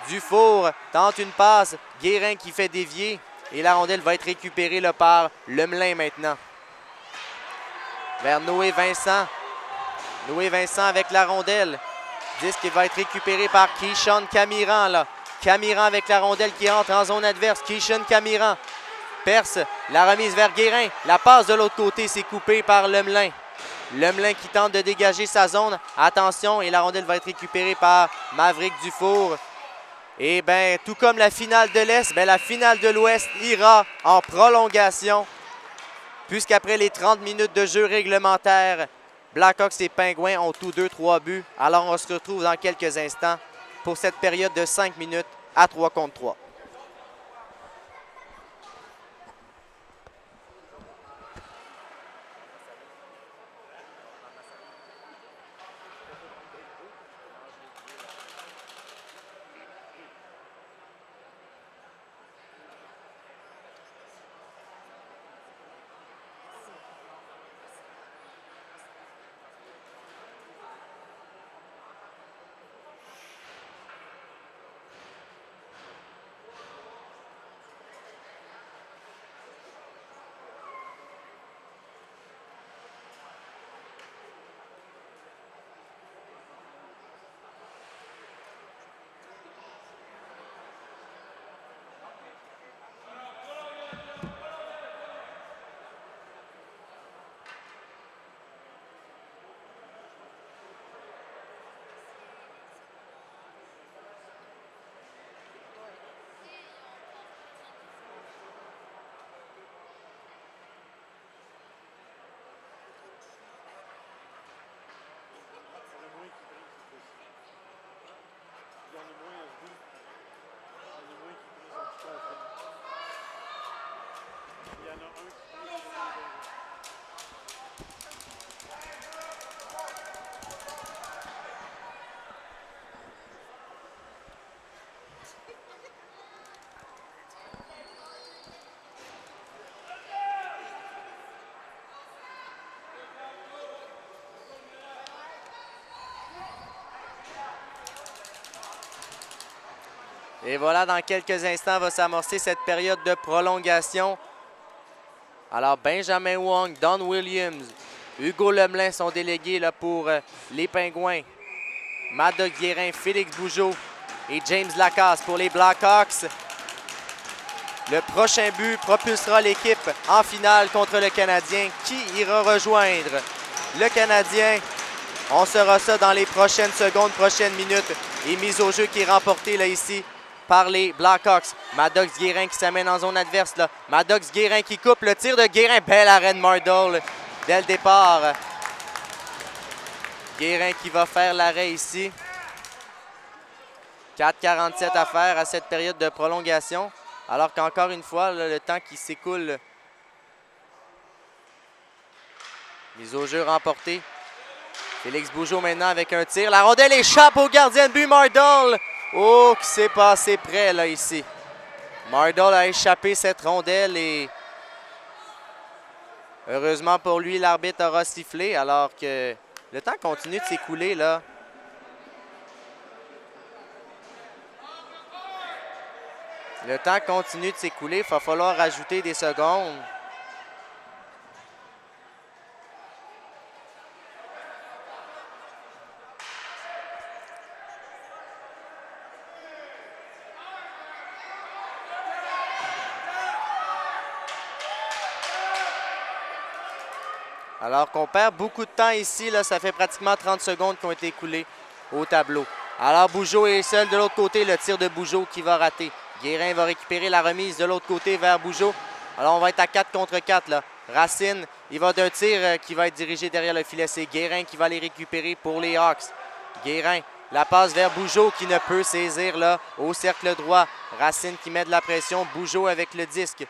Speaker 1: Dufour tente une passe. Guérin qui fait dévier. Et la rondelle va être récupérée là, par Lemelin maintenant. Vers Noé Vincent. Noé Vincent avec la rondelle. Disque qui va être récupéré par Keyshawn Camiran. Là. Camiran avec la rondelle qui entre en zone adverse. Keyshawn Camiran perce la remise vers Guérin. La passe de l'autre côté, c'est coupé par Lemelin. Lemelin qui tente de dégager sa zone. Attention, et la rondelle va être récupérée par Maverick Dufour. Et bien, tout comme la finale de l'Est, la finale de l'Ouest ira en prolongation. Puisqu'après les 30 minutes de jeu réglementaire, Blackhawks et Pingouins ont tous 2-3 buts. Alors, on se retrouve dans quelques instants pour cette période de 5 minutes à 3 contre 3. Et voilà, dans quelques instants, va s'amorcer cette période de prolongation. Alors, Benjamin Wong, Don Williams, Hugo Lemelin sont délégués là, pour les Pingouins. Maddox Guérin, Félix Bougeaud et James Lacasse pour les Blackhawks. Le prochain but propulsera l'équipe en finale contre le Canadien. Qui ira rejoindre le Canadien? On saura ça dans les prochaines secondes, prochaines minutes. Et mise au jeu qui est remportée là, ici par les Blackhawks. Maddox Guérin qui s'amène en zone adverse. Là. Maddox Guérin qui coupe le tir de Guérin. Belle arrêt de Mardol dès le départ. Guérin qui va faire l'arrêt ici. 4,47 à faire à cette période de prolongation. Alors qu'encore une fois, là, le temps qui s'écoule. Mise au jeu remportée. Félix Bougeaud maintenant avec un tir. La rondelle échappe au gardien de but Mardol. Oh, qui s'est passé près là ici. Mardol a échappé cette rondelle et heureusement pour lui, l'arbitre aura sifflé alors que le temps continue de s'écouler là. Le temps continue de s'écouler, il va falloir rajouter des secondes. Alors qu'on perd beaucoup de temps ici, là, ça fait pratiquement 30 secondes qui ont été écoulées au tableau. Alors Bougeaud est seul de l'autre côté, le tir de Bougeaud qui va rater. Guérin va récupérer la remise de l'autre côté vers Bougeaud. Alors on va être à 4 contre 4 là. Racine, il va d'un tir qui va être dirigé derrière le filet. C'est Guérin qui va les récupérer pour les Hawks. Guérin, la passe vers Bougeaud qui ne peut saisir là au cercle droit. Racine qui met de la pression. Bougeaud avec le disque.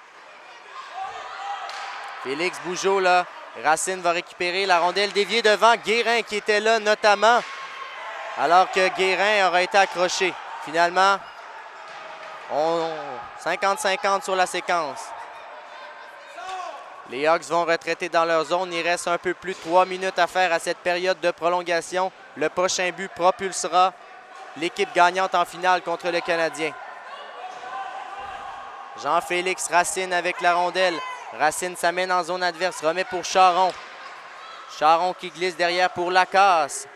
Speaker 1: Félix Bougeaud là. Racine va récupérer la rondelle déviée devant Guérin qui était là notamment. Alors que Guérin aura été accroché. Finalement, 50-50 sur la séquence. Les Hawks vont retraiter dans leur zone. Il reste un peu plus de 3 minutes à faire à cette période de prolongation. Le prochain but propulsera l'équipe gagnante en finale contre le Canadien. Jean-Félix Racine avec la rondelle. Racine s'amène en zone adverse, remet pour Charron. Charron qui glisse derrière pour Lacasse.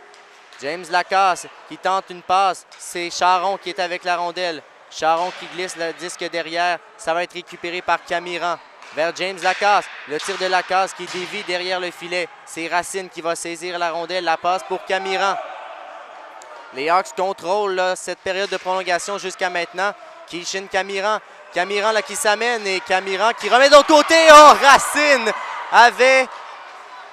Speaker 1: James Lacasse qui tente une passe. C'est Charron qui est avec la rondelle. Charron qui glisse le disque derrière. Ça va être récupéré par Camiran vers James Lacasse. Le tir de Lacasse qui dévie derrière le filet. C'est Racine qui va saisir la rondelle. La passe pour Camiran. Les Hawks contrôlent là, cette période de prolongation jusqu'à maintenant. Kishin Camiran. Camiran là, qui s'amène et Camiran qui remet de l'autre côté. Oh, Racine avait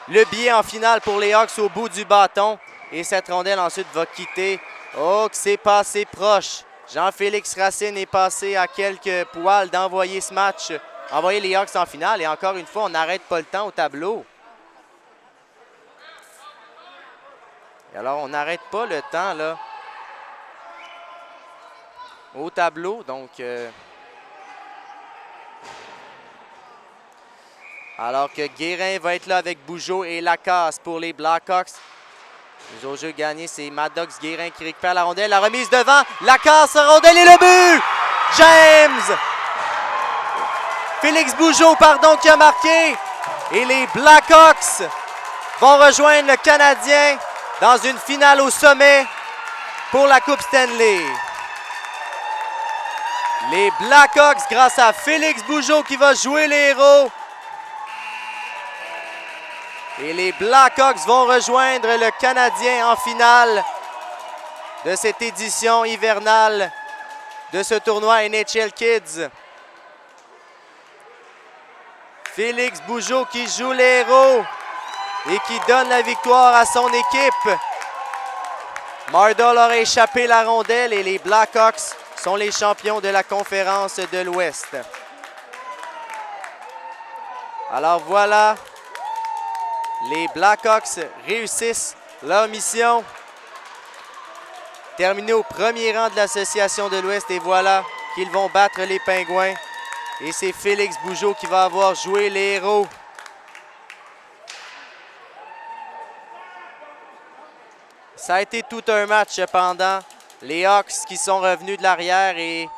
Speaker 1: le billet en finale pour les Hawks au bout du bâton. Et cette rondelle ensuite va quitter. Oh, que c'est passé proche. Jean-Félix Racine est passé à quelques poils d'envoyer ce match, envoyer les Hawks en finale. Et encore une fois, on n'arrête pas le temps au tableau. Et alors, on n'arrête pas le temps là au tableau. Donc, alors que Guérin va être là avec Bougeaud et Lacasse pour les Blackhawks. Mise au jeu gagné, c'est Maddox Guérin qui récupère la rondelle. La remise devant, Lacasse, rondelle et le but! James! Félix Bougeaud, pardon, qui a marqué. Et les Blackhawks vont rejoindre le Canadien dans une finale au sommet pour la Coupe Stanley. Les Blackhawks, grâce à Félix Bougeaud qui va jouer les héros. Et les Blackhawks vont rejoindre le Canadien en finale de cette édition hivernale de ce tournoi NHL Kids. Félix Bougeaud qui joue les héros et qui donne la victoire à son équipe. Mardol aurait échappé la rondelle et les Blackhawks sont les champions de la conférence de l'Ouest. Alors voilà. Les Blackhawks réussissent leur mission. Terminés au premier rang de l'association de l'Ouest et voilà qu'ils vont battre les Pingouins. Et c'est Félix Bougeaud qui va avoir joué les héros. Ça a été tout un match cependant. Les Hawks qui sont revenus de l'arrière et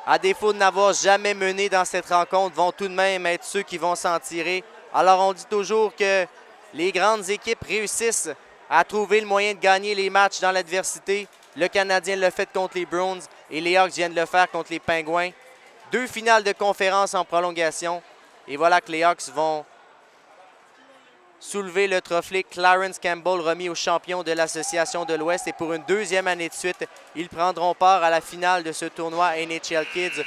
Speaker 1: à défaut de n'avoir jamais mené dans cette rencontre vont tout de même être ceux qui vont s'en tirer. Alors on dit toujours que les grandes équipes réussissent à trouver le moyen de gagner les matchs dans l'adversité. Le Canadien l'a fait contre les Bruins et les Hawks viennent de le faire contre les Pingouins. 2 finales de conférence en prolongation. Et voilà que les Hawks vont soulever le trophée Clarence Campbell remis aux champions de l'Association de l'Ouest. Et pour une 2e année de suite, ils prendront part à la finale de ce tournoi NHL Kids.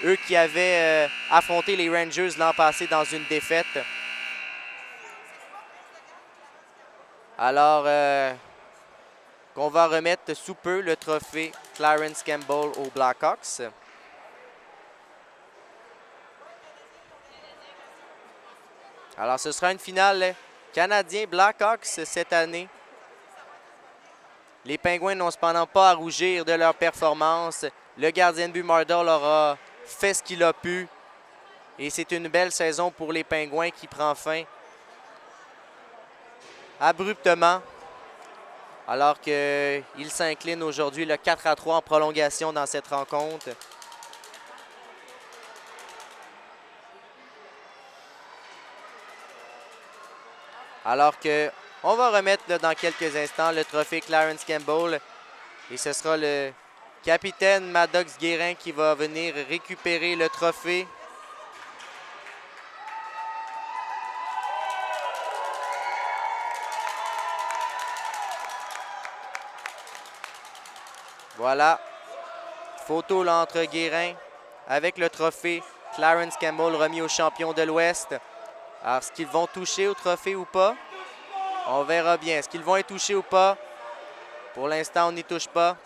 Speaker 1: Eux qui avaient affronté les Rangers l'an passé dans une défaite. Alors, qu'on va remettre sous peu le trophée Clarence Campbell aux Blackhawks. Alors, ce sera une finale Canadien Blackhawks cette année. Les Pingouins n'ont cependant pas à rougir de leur performance. Le gardien de but Mardol aura fait ce qu'il a pu. Et c'est une belle saison pour les Pingouins qui prend fin abruptement, alors qu'ils s'inclinent aujourd'hui le 4-3 en prolongation dans cette rencontre. Alors qu'on va remettre là, dans quelques instants le trophée Clarence Campbell et ce sera le capitaine Maddox Guérin qui va venir récupérer le trophée. Voilà, photo là, entre Guérin avec le trophée Clarence Campbell remis aux champions de l'Ouest. Alors, est-ce qu'ils vont toucher au trophée ou pas? On verra bien. Est-ce qu'ils vont y toucher ou pas? Pour l'instant, on n'y touche pas.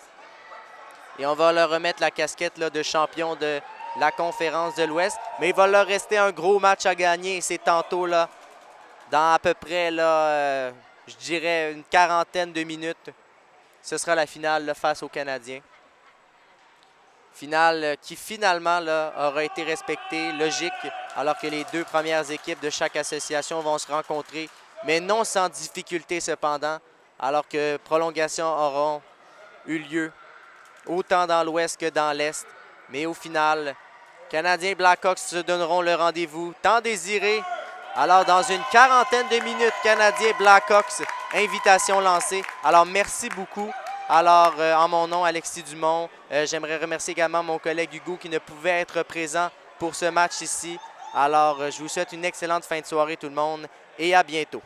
Speaker 1: Et on va leur remettre la casquette là, de champion de la conférence de l'Ouest. Mais il va leur rester un gros match à gagner. Et c'est tantôt, là, dans à peu près, là, je dirais, une 40aine de minutes. Ce sera la finale là, face aux Canadiens. Finale qui finalement là, aura été respectée, logique, alors que les 2 premières équipes de chaque association vont se rencontrer, mais non sans difficulté cependant, alors que prolongations auront eu lieu autant dans l'Ouest que dans l'Est. Mais au final, Canadiens Blackhawks se donneront le rendez-vous tant désiré. Alors, dans une quarantaine de minutes, Canadiens Blackhawks, invitation lancée. Alors, merci beaucoup. Alors, en mon nom, Alexis Dumont, j'aimerais remercier également mon collègue Hugo qui ne pouvait être présent pour ce match ici. Alors, je vous souhaite une excellente fin de soirée tout le monde et à bientôt.